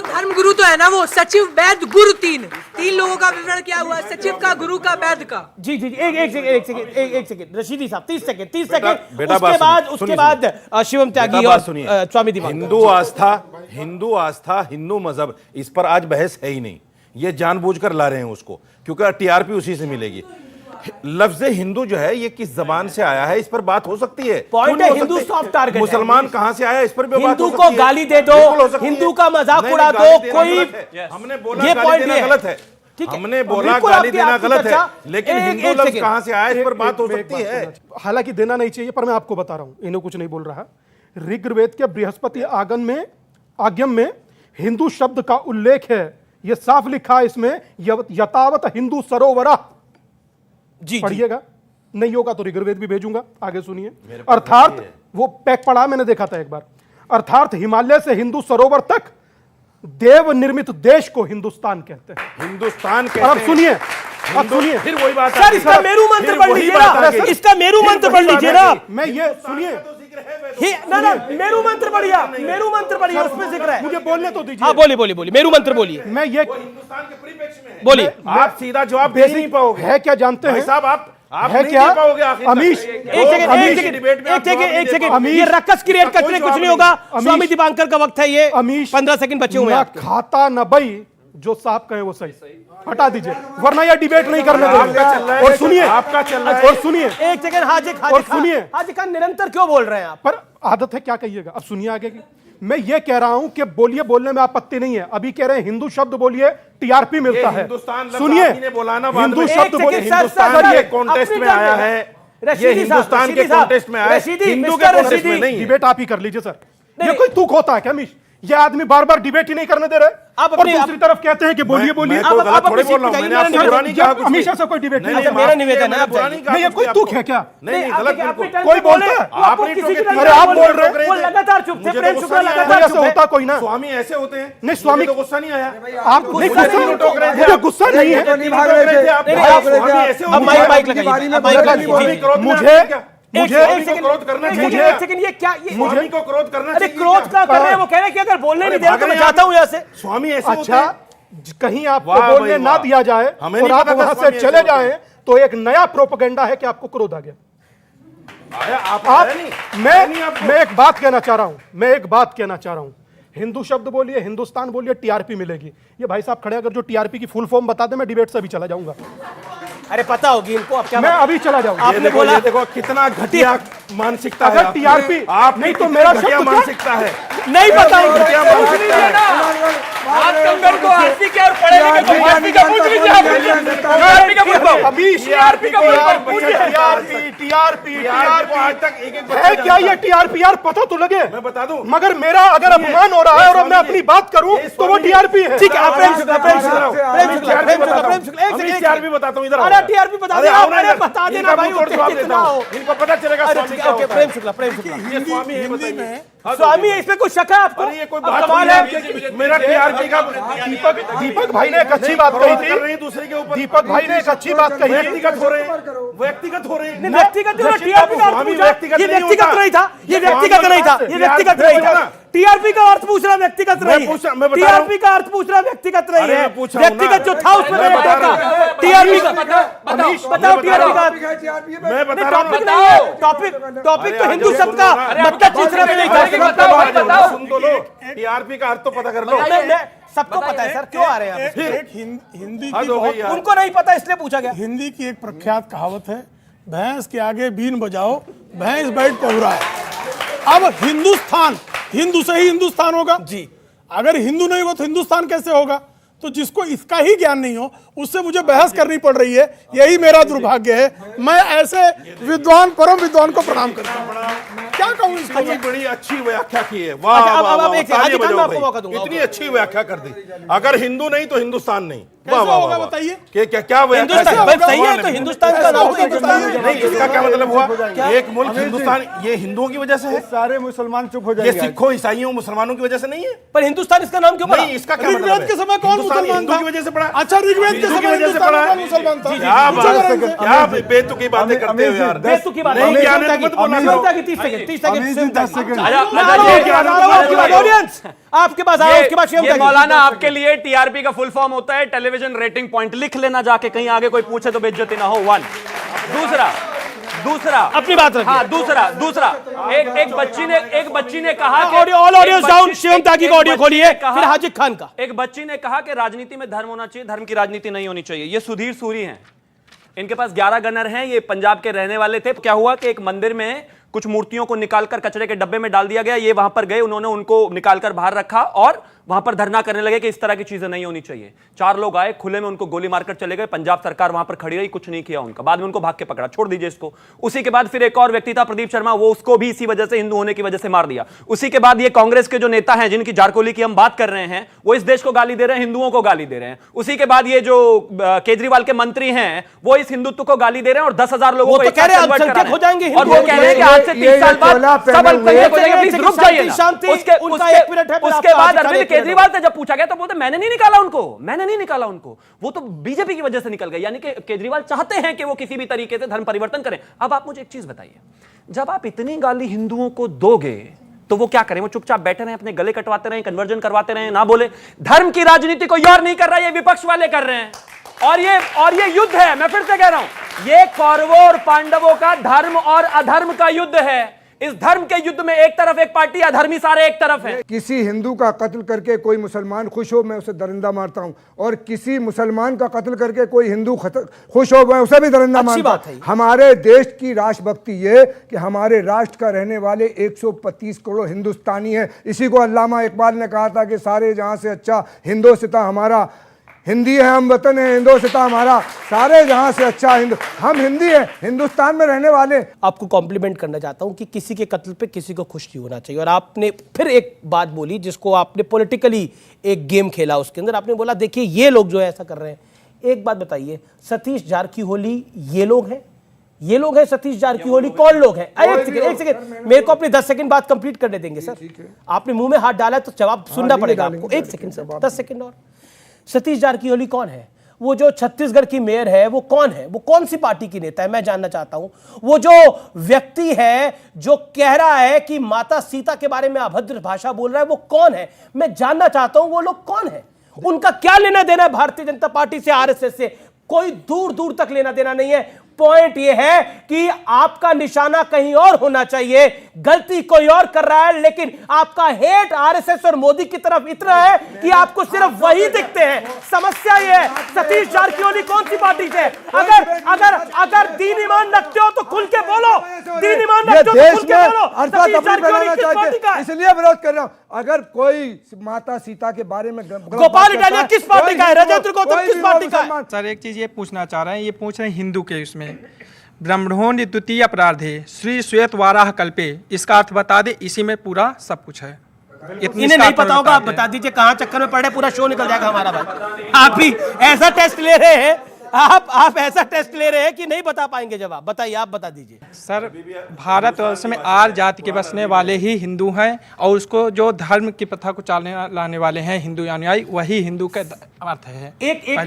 धर्म गुरु तो है ना, वो सचिव वैद गुरु तीन लोगों का विवरण क्या हुआ? सचिव का, गुरु का, वैद का। जी एक सेकंड रशीदी साहब, 30 सेकंड। उसके बाद शिवम त्यागी और स्वामी दिवाकर। हिंदू आस्था हिंदू मजहब, इस पर आज बहस है ही नहीं। ये जानबूझकर ला रहे हैं उसको, क्योंकि टीआरपी उसी से मिलेगी। लफ्ज हिंदू जो है ये किस जबान से आया है, इस पर बात हो सकती है। पॉइंट है हिंदू सॉफ्ट टारगेट, मुसलमान कहां से आया इस पर भी बात हो सकती है। हिंदू को गाली दे दो, हिंदू का मजाक उड़ा दो, कोई हमने बोला गाली देना गलत है, हमने बोला गाली देना गलत है, लेकिन हिंदू लफ्ज कहां से आया इस पर बात हो सकती है। हालांकि देना नहीं चाहिए, पर मैं आपको बता रहा हूं, इन्हें कुछ नहीं बोल रहा। ऋग्वेद के बृहस्पति आगम में हिंदू शब्द का उल्लेख है, यह साफ लिखा है इसमें, यतावत हिंदू सरोवरा। जी पढ़िएगा, नहीं होगा तो ऋग्वेद भी भेजूंगा, आगे सुनिए। अर्थात वो पैक पढ़ा, मैंने देखा था एक बार। अर्थात हिमालय से हिंदू सरोवर तक देव निर्मित देश को हिंदुस्तान कहते हैं। हिंदुस्तान कहते हैं। अब सुनिए, फिर वही बात सर, इसका मेरू मंत्र पढ़ लीजिए ना, इसका मेरू मंत्र पढ़ लीजिए ना। मैं ये सुनिए, ना मेरू मंत्र पढ़िए, उसमें जिक्र है। मुझे बोलने तो दीजिए। हाँ बोलिए, मेरू मंत्र बोलिए। मैं ये हिंदुस्तान के परिप्रेक्ष्य में बोलिए, आप सीधा जवाब दे नहीं पाओगे। है क्या जानते हैं साहब? आप है नहीं क्या दे पाओगे आखिर अमीश? एक सेकंड, ये रक्कस क्रिएट करने कुछ नहीं होगा। स्वामी दीपांकर का वक्त है ये। अमीश 15 सेकंड बचे हुए हैं। खाता न बई, जो साहब कहे वो सही, हटा दीजिए, वरना यह डिबेट नहीं करने देंगे। और सुनिए, आपका चल रहा है, और सुनिए एक सेकंड। हाजी खान निरंतर क्यों बोल रहे हैं आप? पर आदत है, क्या कहिएगा? अब सुनिए आगे की। मैं ये कह रहा हूं कि बोलने में आपत्ति नहीं है। अभी कह रहे हैं हिंदू शब्द बोलिए, टीआरपी मिलता है। सुनिए, हिंदू शब्द बोलिए, हिंदुस्तान के कॉन्टेस्ट में आया है, ये हिंदुस्तान के कॉन्टेस्ट में आया है, हिंदू के कॉन्टेस्ट में नहीं। डिबेट आप ही कर लीजिए सर। ये कोई तुक होता है क्या अमीश? ये आदमी बार बार डिबेट ही नहीं करने दे रहे, आप और दूसरी तरफ कहते हैं कि बोलिए। हमेशा से कोई डिबेट नहीं। मेरा निवेदन है, नहीं, ये कोई तुक है क्या? नहीं, गलत कोई बोलता है, अरे आप बोल रहे हैं, लगातार चुप थे। प्रेम शुक्ला लगातार ऐसे होता कोई ना। स्वामी ऐसे होते हैं? नहीं, स्वामी को गुस्सा नहीं आया? आप मुझे गुस्सा नहीं है। मुझे को क्रोध करना चाहिए। क्रोध का कर रहे हैं, वो कह रहे हैं कि अगर बोलने नहीं दे रहे तो मैं जाता हूं यहां से। स्वामी ऐसे अच्छा, कहीं आपको बोलने ना दिया जाए और आप वहां से चले जाएं तो एक नया प्रोपेगेंडा है कि आपको क्रोध आ गया। मैं एक बात कहना चाह रहा हूं, हिंदू शब्द बोलिए, हिंदुस्तान बोलिए, टीआरपी मिलेगी। ये भाई साहब खड़े, अगर जो टीआरपी की फुल फॉर्म बता दे, मैं डिबेट से भी चला जाऊंगा। अरे पता होगी इनको, अब क्या मैं अभी चला जाऊंगा। आपने बोला, देखो कितना घटिया मानसिकता है। अगर टीआरपी आप नहीं तो मेरा घटिया मानसिकता है, नहीं पता। है क्या ये टीआरपी? यार पता तो लगे, मैं बता दूं। मगर मेरा अगर अपमान हो रहा है और मैं अपनी बात करूं तो वो टीआरपी है। ठीक है, प्रेम शुक्ला टीआरपी बताता हूं, इधर अरे टीआरपी बता देना, अरे बता देना भाई, इनको पता चलेगा। प्रेम शुक्ला ये स्वामी है, बताइए। स्वामी है, इसमें कुछ शक है आपको? ये कोई बात है? मेरा टीआरपी का दीपक भाई ने एक अच्छी बात कही थी, दूसरे के ऊपर दीपक भाई ने एक अच्छी बात कही थी। व्यक्तिगत हो रहे हैं। व्यक्तिगत नहीं था, ये व्यक्तिगत नहीं था। टीआरपी का अर्थ पूछ रहा, व्यक्तिगत नहीं। टीआरपी का अर्थ पूछ रहा, व्यक्तिगत नहीं है। व्यक्तिगत जो था उसमें मैंने टोका। टीआरपी का बताओ, टीआरपी का मैं बता रहा हूं। टॉपिक तो हिंदू शब्द का मतलब पूछ रहा नहीं था। सुन तो लो, टीआरपी का अर्थ तो पता कर लो। सबको पता है सर, क्यों आ रहे हैं आप? हिंदी की उनको नहीं पता इसलिए पूछा गया। हिंदी की एक प्रख्यात कहावत है, भैंस के आगे बीन बजाओ भैंस बैठ पहुरा है। अब हिंदुस्तान, हिंदू से ही हिंदुस्तान होगा जी। अगर हिंदू नहीं होगा तो हिंदुस्तान कैसे होगा? तो जिसको इसका ही ज्ञान नहीं हो उससे मुझे बहस करनी पड़ रही है, यही मेरा दुर्भाग्य है। मैं ऐसे विद्वान, परम विद्वान को प्रणाम करता हूँ। क्या कहूँ इसको? बड़ी अच्छी व्याख्या की है, वाह वाह वाह, ताली बजाओ भाई, इतनी अच्छी व्याख्या कर दी। अगर हिंदू नहीं तो हिंदुस्तान नहीं, वाह वाह वाह, बताइए क्या व्याख्या सही है तो हिंदुस्तान का नाम नहीं, इसका क्या मतलब हुआ? एक मुल्क हिंदुस्तान ये हिंदुओं की वजह से है, सारे मुसलमान चुप हो ये जाएंगे। सिखों, ईसाइयों, मुसलमानों की वजह से नहीं है। पर हिंदुस्तान इसका नाम क्यों पड़ा? नहीं, इसका क्या मतलब है? ऋग्वेद के समय कौन मुसलमान हिंदू था? की वजह से पड़ा। अच्छा, ऋग्वेद के समय वजह से पड़ा है, मुसलमान था। क्या बेतुकी बातें करते हो यार? बेतुकी बात नहीं, ज्ञान है तो मत बोलना करो। 30 सेकंड आपके पास आया, उसके बाद ये मौलाना आपके लिए टीआरपी का फुल फॉर्म होता है टेलीविजन रेटिंग पॉइंट। लिख लेना जाके, कहीं आगे कोई पूछे तो बेइज्जती ना हो। 1 दूसरा अपनी बात रखिए। हाँ, दूसरा एक बच्ची ने कहा कि ऑल ऑडियो डाउन, शिवम तागी का ऑडियो खोलिए, फिर हाजिक खान का। एक बच्ची ने कहा कि राजनीति में धर्म होना चाहिए, धर्म की राजनीति नहीं होनी चाहिए। ये सुधीर सूरी हैं, इनके पास 11 गनर हैं, ये पंजाब के रहने वाले थे। क्या हुआ कि एक मंदिर में कुछ मूर्तियों को निकालकर कचरे के डब्बे में डाल दिया गया। ये वहां पर गए, उन्होंने उनको निकालकर बाहर रखा और वहां पर धरना करने लगे कि इस तरह की चीजें नहीं होनी चाहिए। 4 लोग आए, खुले में उनको गोली मारकर चले गए। पंजाब सरकार वहां पर खड़ी रही, कुछ नहीं किया उनका। बाद में उनको भाग के पकड़ा, छोड़ दीजिए इसको। उसी के बाद फिर एक और व्यक्ति था प्रदीप शर्मा, वो उसको भी इसी वजह से, हिंदू होने की वजह से मार दिया। उसी के बाद ये कांग्रेस के जो नेता हैं, जिनकी जारकोली की हम बात कर रहे हैं, वो इस देश को गाली दे रहे हैं, हिंदुओं को गाली दे रहे हैं। उसी के बाद ये जो केजरीवाल के मंत्री हैं, वो इस हिंदुत्व को गाली दे रहे हैं और 10,000 लोगों को हो जाएंगे। और वो कह रहे हैं कि आज से 30 साल बाद सब अल्पसंख्यक हो जाएंगे। प्लीज रुक जाइए ना। उसके बाद अरविंद केजरीवाल से जब पूछा गया तो बोलते मैंने नहीं निकाला उनको, वो तो बीजेपी की वजह से निकल गए। यानी कि केजरीवाल चाहते हैं कि वो किसी भी तरीके से धर्म परिवर्तन करें। अब आप मुझे एक चीज बताइए, जब आप इतनी गाली हिंदुओं को दोगे तो वो क्या करें? वो चुपचाप बैठे रहे, अपने गले कटवाते रहे, कन्वर्जन करवाते रहे, ना बोले? धर्म की राजनीति कोई और नहीं कर रहा है, ये विपक्ष वाले कर रहे हैं। और ये युद्ध है, मैं फिर से कह रहा हूं, ये कौरवों और पांडवों का धर्म और अधर्म का युद्ध है। इस धर्म के युद्ध में एक तरफ एक पार्टी, अधर्मी सारे एक तरफ है। किसी हिंदू का कत्ल करके कोई मुसलमान खुश हो, मैं उसे दरिंदा मारता हूं, और किसी मुसलमान का कत्ल करके कोई हिंदू खुश हो, मैं उसे भी दरिंदा मारता हूं। हमारे देश की राष्ट्रभक्ति ये कि हमारे राष्ट्र का रहने वाले 125 करोड़ हिंदुस्तानी हैं। इसी को अल्लामा इकबाल ने कहा था कि सारे जहां से अच्छा हिंदोसिता हमारा, हिंदी है हम वतन है हिंदोसिता हमारा, सारे जहां से अच्छा हम हिंदी हैं, हिंदुस्तान में रहने वाले। आपको कॉम्प्लीमेंट करना चाहता हूं कि किसी के कत्ल पे किसी को खुश नहीं होना चाहिए। और आपने फिर एक बात बोली जिसको आपने पॉलिटिकली एक गेम खेला, उसके अंदर आपने बोला देखिए ये लोग जो है ऐसा कर रहे हैं। एक बात बताइए, सतीश जारकीहोली ये लोग हैं सतीश जारकीहोली कौन लोग हैं? एक सेकंड मेरे को अपनी 10 सेकंड बात कंप्लीट करने देंगे सर। आपने मुंह में हाथ डाला तो जवाब सुनना पड़ेगा आपको। एक सेकंड सर, 10 सेकंड और। सतीश जारकीहोली कौन है? वो जो छत्तीसगढ़ की मेयर है वो कौन है? वो कौन सी पार्टी की नेता है? मैं जानना चाहता हूं। वो जो व्यक्ति है जो कह रहा है कि माता सीता के बारे में अभद्र भाषा बोल रहा है, वो कौन है? मैं जानना चाहता हूं वो लोग कौन है, उनका क्या लेना देना है भारतीय जनता पार्टी से, आरएसएस से? कोई दूर दूर तक लेना देना नहीं है। पॉइंट यह है कि आपका निशाना कहीं और होना चाहिए, गलती कोई और कर रहा है, लेकिन आपका हेट आरएसएस और मोदी की तरफ इतना है कि आपको सिर्फ वही दिखते हैं। समस्या यह है, सतीश जारकीहोली कौन सी पार्टी से? अगर दीन ईमान रखते हो तो खुल के बोलो, दीन ईमान रखते हो तो खुल के बोलो। सतीश जारकीहोली किस पार्टी का है? इसलिए विरोध कर रहा हूं। अगर कोई माता सीता के बारे में गोपाल इटालिया किस पार्टी का है? राजेंद्र गौतम किस पार्टी का है? सर एक चीज ये पूछना चाह रहे हैं, ये पूछ रहे हैं हिंदू के उसमें ब्रह्मण्य द्वितीय अपराधे श्री श्वेत वाराह कल्पे, इसका अर्थ बता दे, इसी में पूरा सब कुछ है। इन्हें नहीं पता होगा, आप बता दीजिए कहां चक्कर में पड़े, पूरा शो निकल जाएगा हमारा भाई। आप ही ऐसा टेस्ट ले रहे हैं, आप ऐसा टेस्ट ले रहे हैं कि नहीं बता पाएंगे जवाब। बताइए, आप बता दीजिए। सर भारतवर्ष में 8 जाति के बसने वाले ही हिंदू हैं, और उसको जो धर्म की प्रथा को लाने वाले हैं हिंदू अनुयायी, वही हिंदू का अर्थ है।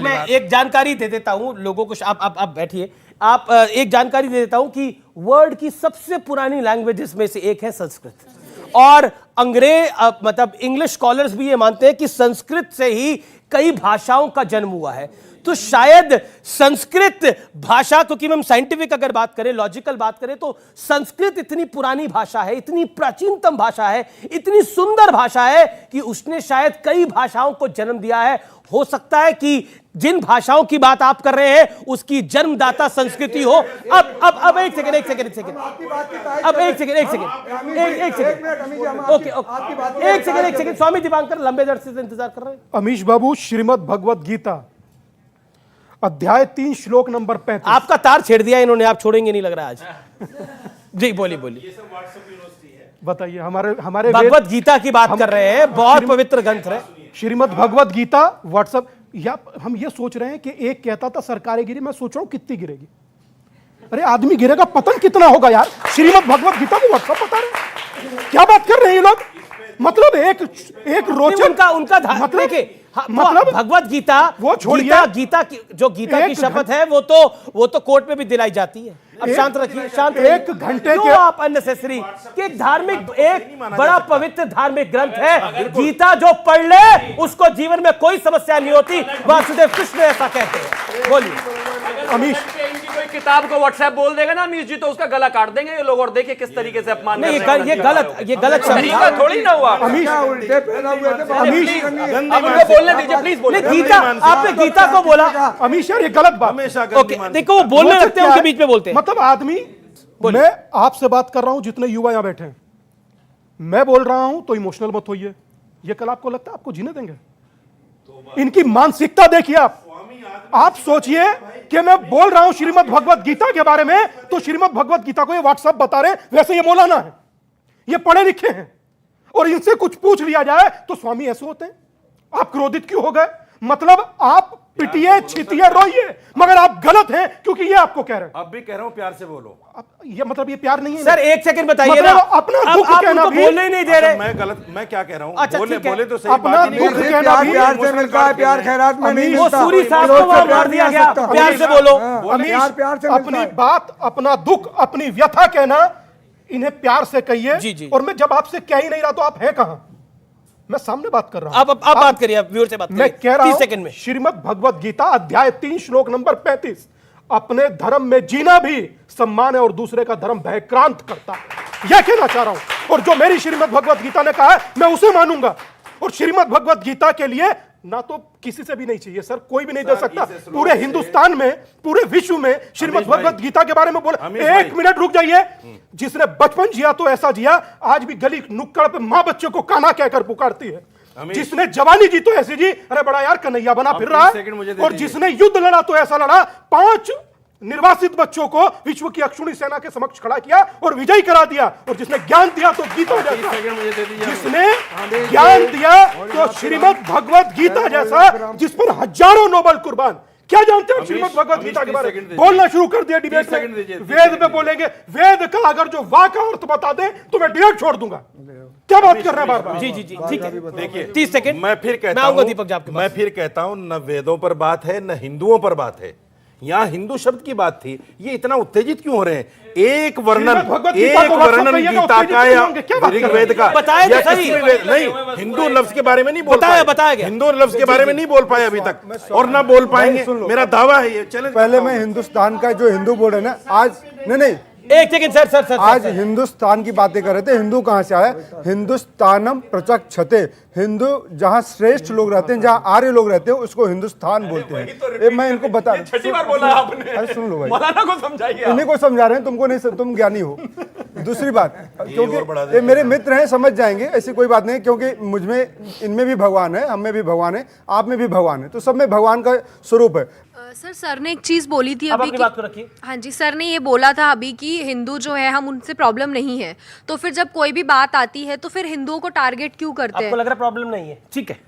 मैं एक जानकारी दे देता हूं लोगों को, आप बैठिए। आप एक जानकारी दे देता हूं कि वर्ल्ड की सबसे पुरानी लैंग्वेजेस में से एक है संस्कृत, और मतलब इंग्लिश स्कॉलर्स भी ये मानते हैं कि संस्कृत से ही कई भाषाओं का जन्म हुआ है। तो शायद संस्कृत भाषा, क्योंकि हम साइंटिफिक अगर बात करें, लॉजिकल बात करें, तो संस्कृत इतनी पुरानी भाषा है, इतनी प्राचीनतम भाषा है, इतनी सुंदर भाषा है कि उसने शायद कई भाषाओं को जन्म दिया है। हो सकता है कि जिन भाषाओं की बात आप कर रहे हैं उसकी जन्मदाता संस्कृति हो। अब एक सेकंड ओके एक सेकंड स्वामी दीपांकर लंबे देर से इंतजार कर रहे हैं। अमीश बाबू, श्रीमद् भगवत गीता अध्याय 3 श्लोक नंबर 35। आपका तार छेड़ दिया इन्होंने, आप छोड़ेंगे नहीं लग रहा आज। जी बोलिए। बताइए, हमारे भगवत गीता की बात कर रहे हैं, बहुत पवित्र ग्रंथ है श्रीमद् भगवत गीता। व्हाट्सएप या हम ये सोच रहे हैं कि एक कहता था सरकारें गिरी, मैं सोच रहा हूं कितनी गिरेगी। अरे आदमी गिरेगा, पतन कितना होगा यार। श्रीमद् भगवत गीता को व्हाट्सएप बता रहे, क्या बात कर रहे हैं ये लोग। मतलब एक रोचक उनका मतलब भगवत गीता वो छोड़िए, गीता की जो गीता की शपथ है वो तो कोर्ट में भी दिलाई जाती है। अब शांत रखिए, शांत। एक घंटे के आप अननेसेसरी कि धार्मिक, एक बड़ा पवित्र धार्मिक ग्रंथ है गीता, जो पढ़ ले उसको जीवन में कोई समस्या नहीं होती। वासुदेव कृष्ण ऐसा कहते हैं। बोलिए अमीश। इनकी कोई किताब को व्हाट्सएप बोल देगा ना अमीश जी, तो उसका गला काट देंगे ये लोग। और देखिए किस तरीके से अपमान नहीं, ये गलत तरीका थोड़ी ना हुआ। अमीश बोलने दीजिए प्लीज। बोले गीता, आपने गीता को बोला। अमीश यार ये गलत बात। ओके देखो, वो बोलने लगते हैं, उनके बीच में बोलते हैं। मतलब आदमी, मैं आपसे बात कर रहा हूं, जितने युवा यहां बैठे हैं, मैं बोल रहा हूं तो इमोशनल मत होइए। ये कल आपको लगता है आपको जीने देंगे? इनकी मानसिकता देखिए आप सोचिए कि मैं बोल रहा हूं श्रीमद् भगवत गीता के बारे में, तो श्रीमद् भगवत गीता को ये व्हाट्सएप बता रहे, वैसे ये मौलाना है, ये पढ़े लिखे हैं, और इनसे कुछ पूछ लिया जाए तो स्वामी ऐसे होते हैं। आप क्रोधित क्यों हो गए? मतलब आप पिटिए, छिटिए, रोइए, मगर आप गलत हैं क्योंकि ये आपको कह रहे हैं। अब भी कह रहा हूं प्यार से बोलो। ये मतलब ये प्यार नहीं है सर। एक सेकंड बताइए मतलब ना, अपना दुख कहना भी बोलने ही नहीं दे रहे। मैं गलत, मैं क्या कह रहा हूं? अच्छा, बोले तो सही। अपना दुख कहना भी प्यार से मिलता है, प्यार खैरात में नहीं वो मिलता। सूरी साहब को वहां मार दिया गया, प्यार से बोलो। प्यार से अपनी बात, अपना दुख, अपनी व्यथा कहना, इन्हें प्यार से कहिए। और मैं जब आपसे कह ही नहीं रहा तो आप हैं कहां? मैं सामने बात कर रहा हूं। आप बात करिए, आप व्यूअर से बात करिए। मैं कह रहा हूं 30 सेकंड में। श्रीमद् भगवत गीता अध्याय 3 श्लोक नंबर 35, अपने धर्म में जीना भी सम्मान है और दूसरे का धर्म भयक्रांत करता है। यह कहना चाह रहा हूं, और जो मेरी श्रीमद् भगवत गीता ने कहा है मैं उसे मानूंगा। और श्रीमद् भगवत गीता के लिए ना तो किसी से भी नहीं चाहिए सर, कोई भी नहीं दे सकता। पूरे हिंदुस्तान में, पूरे विश्व में श्रीमद् भगवत गीता के बारे में बोला। एक मिनट रुक जाइए। जिसने बचपन जिया तो ऐसा जिया, आज भी गली नुक्कड़ पे मां बच्चे को काना कहकर पुकारती है। जिसने जवानी जी तो ऐसी जी, अरे बड़ा यार कन्हैया बना फिर रहा है। और जिसने युद्ध लड़ा तो ऐसा लड़ा, 5 निर्वासित बच्चों को विश्व की अक्षुणी सेना के समक्ष खड़ा किया और विजयी करा दिया। और जिसने ज्ञान दिया तो गीता जैसा, जिसने ज्ञान दिया तो श्रीमद् भगवत गीता जैसा, जिस पर हजारों नोबल कुर्बान। क्या जानते हैं श्रीमद् भगवत गीता के बारे में? बोलना शुरू कर दिया डिबेट में। वेद में बोलेंगे, वेद का अगर जो वाक का अर्थ बता दे तो मैं डिबेट छोड़ दूंगा। क्या बात कर रहे हैं बार बार? जी ठीक है, देखिए 30 सेकंड मैं फिर कहता हूं, न वेदों पर बात है न हिंदुओं पर बात है। यहाँ हिंदू शब्द की बात थी, ये इतना उत्तेजित क्यों हो रहे हैं? एक वर्णन गीता का या ऋग्वेद का बताया तो सही। नहीं, हिंदू लफ्ज के बारे में नहीं बोल पाया, बताया गया। हिंदू लफ्ज के बारे में नहीं बोल पाए अभी तक, और ना बोल पाएंगे। मेरा दावा है ये। चले पहले मैं हिंदुस्तान का जो हिंदू बोर्ड है ना, आज नहीं एक सेकंड सर आज हिंदुस्तान की बातें कर रहे थे। हिंदू कहां से आया? हिंदुस्तानम प्रचक्षते। हिंदू जहां श्रेष्ठ लोग रहते हैं, जहां आर्य लोग रहते हैं, उसको हिंदुस्तान बोलते हैं। मैं इनको बता, छठी बार बोला आपने। अरे सुन लो भाई, मौलाना को समझाइए। इन्हीं को समझा रहे हैं, तुमको नहीं, तुम ज्ञानी हो। दूसरी बात, क्योंकि ये मेरे मित्र हैं, समझ जाएंगे, ऐसी कोई बात नहीं। क्योंकि मुझमें, इनमें भी भगवान है, हम में भी भगवान है, आप में भी भगवान है, तो सब में भगवान का स्वरूप है। सर ने एक चीज़ बोली थी अभी बात को रखिए। हाँ जी, सर ने ये बोला था अभी कि हिंदू जो है हम उनसे प्रॉब्लम नहीं है, तो फिर जब कोई भी बात आती है तो फिर हिंदुओं को टारगेट क्यों करते हैं? आपको लग रहा है प्रॉब्लम नहीं है? ठीक है,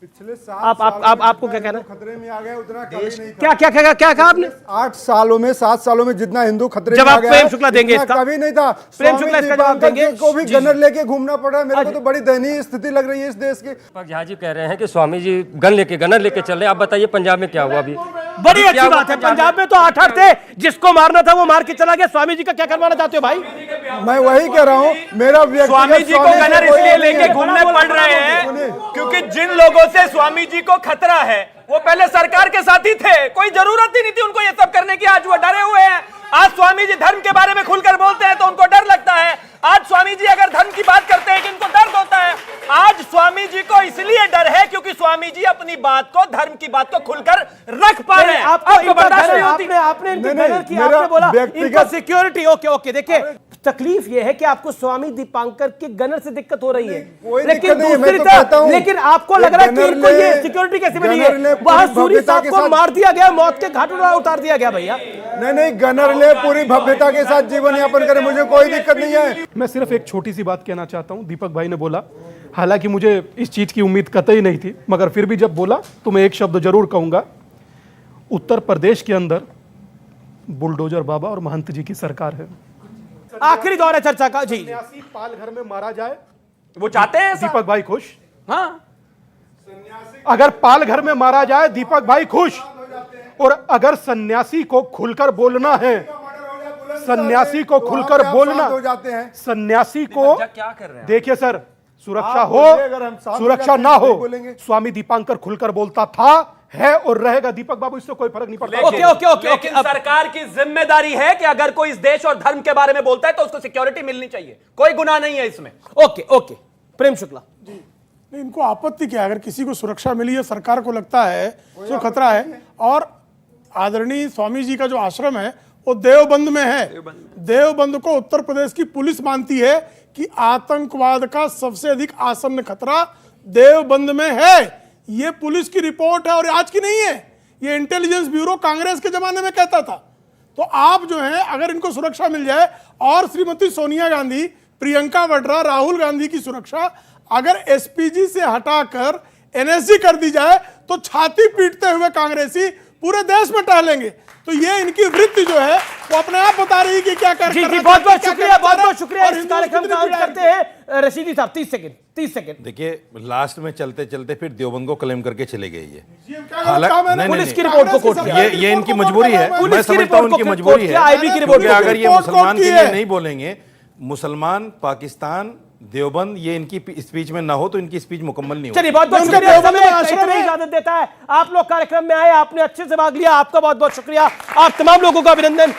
पिछले आपको क्या कहना? खतरे में आ गए उतना कभी नहीं क्या कहा आपने? 8 सालों में, 7 सालों में जितना हिंदू खतरे जब में आ आप गया प्रेम शुक्ला देंगे इसका? कभी नहीं था। प्रेम शुक्ला इसका जवाब देंगे? को भी गनर लेके घूमना पड़ रहा है। मेरे को तो बड़ी दयनीय स्थिति लग रही है इस देश की। झा जी कह रहे हैं कि स्वामी जी गन लेके, गनर लेके चल रहे हैं। आप बताइए पंजाब में क्या हुआ अभी? बड़ी अच्छी बात है। पंजाब में तो 8-8 थे, जिसको मारना था वो मार के चला गया। स्वामी जी का क्या करवाना चाहते हो भाई? मैं वही कह रहा हूँ, मेरा स्वामी जी को गनर इसलिए लेके घूमने पड़ रहे हैं क्योंकि जिन लोगों से स्वामी जी को खतरा है वो पहले सरकार के साथ ही थे, कोई जरूरत ही नहीं थी उनको ये सब करने की। आज वो डरे हुए हैं। आज स्वामी जी धर्म के बारे में खुलकर बोलते हैं तो उनको डर लगता है। आज स्वामी जी अगर धर्म की बात करते हैं कि इनको दर्द होता है। आज स्वामी जी को इसलिए डर है क्योंकि स्वामी जी अपनी बात को, धर्म की बात को खुलकर रख पा रहे हैं। आपको बर्दाश्त नहीं होती। आपने इनके बैनर की, आपने बोला इनका सिक्योरिटी। ओके देखिए, तकलीफ यह है कि आपको स्वामी दीपांकर के गनर से दिक्कत हो रही है, लेकिन दूसरी तरफ लेकिन आपको लग रहा है कि इनको ये सिक्योरिटी कैसे मिली है? वहां सूरी साहब को मार दिया गया, मौत के घाट उतार दिया गया। भैया नहीं, गनर ले पूरी भव्यता के साथ जीवन यापन करे, मुझे कोई दिक्कत नहीं है। मैं सिर्फ एक छोटी सी बात कहना चाहता हूं। दीपक भाई ने बोला, हालांकि मुझे इस चीज की उम्मीद कतई नहीं थी, मगर फिर भी जब बोला तो मैं एक शब्द जरूर कहूंगा। उत्तर प्रदेश के अंदर बुलडोजर बाबा और महंत जी की सरकार है। आखिरी दौर है चर्चा का जी। सन्यासी पाल घर में मारा जाए, वो चाहते हैं दीपक भाई खुश। हाँ, अगर पाल घर में मारा जाए दीपक भाई खुश। और अगर सन्यासी को खुलकर बोलना है, सन्यासी को खुलकर बोलना, सन्यासी को क्या कर रहे हैं? देखिए सर, सुरक्षा हो सुरक्षा ना हो, स्वामी दीपांकर खुलकर बोलता था, है और रहेगा। दीपक बाबू, इससे कोई फर्क नहीं पड़ता। ओके। सरकार की जिम्मेदारी है कि अगर कोई इस देश और धर्म के बारे में बोलता है तो उसको सिक्योरिटी मिलनी चाहिए, कोई गुनाह नहीं है इसमें। ओके प्रेम शुक्ला जी। इनको आपत्ति क्या? अगर किसी को सुरक्षा मिली है, सरकार को लगता है तो खतरा है। और आदरणीय स्वामी जी का जो आश्रम है वो देवबंद में है। देवबंद को उत्तर प्रदेश की पुलिस मानती है कि आतंकवाद का सबसे अधिक आसन्न खतरा देवबंद में है। ये पुलिस की रिपोर्ट है और आज की नहीं है, ये इंटेलिजेंस ब्यूरो कांग्रेस के जमाने में कहता था। तो आप जो है, अगर इनको सुरक्षा मिल जाए और श्रीमती सोनिया गांधी, प्रियंका वाड्रा, राहुल गांधी की सुरक्षा अगर एसपीजी से हटाकर एनएसजी कर दी जाए तो छाती पीटते हुए कांग्रेसी पूरे देश में टहलेंगे। तो ये इनकी वृत्ति जो है वो अपने आप बता रही है कि क्या कर रही है। बहुत शुक्रिया। इस कार्यक्रम का अंत करते हैं। रशीदी साहब 30 सेकंड। देखिए, लास्ट में चलते चलते फिर देवबंद को क्लेम करके चले गए। पुलिस की रिपोर्ट को कोट किया। ये इनकी मजबूरी है, मैं समझता हूं इनकी मजबूरी है। अगर ये मुसलमान के लिए नहीं बोलेंगे, मुसलमान, पाकिस्तान, देवबंद, ये इनकी स्पीच में ना हो तो इनकी स्पीच मुकम्मल नहीं हो। चलिए, बहुत बहुत शुक्रिया। इजाजत देता है। आप लोग कार्यक्रम में आए, आपने अच्छे से भाग लिया, आपका बहुत बहुत शुक्रिया। आप तमाम लोगों का अभिनंदन।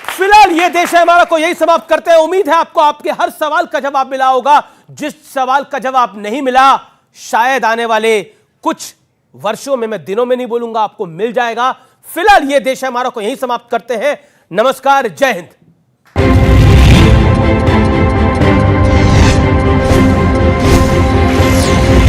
फिलहाल ये देश है हमारा को यही समाप्त करते हैं। उम्मीद है आपको आपके हर सवाल का जवाब मिला होगा। जिस सवाल का जवाब नहीं मिला, शायद आने वाले कुछ वर्षों में, मैं दिनों में नहीं बोलूंगा, आपको मिल जाएगा। फिलहाल ये देश है हमारा को यही समाप्त करते हैं। नमस्कार, जय हिंद।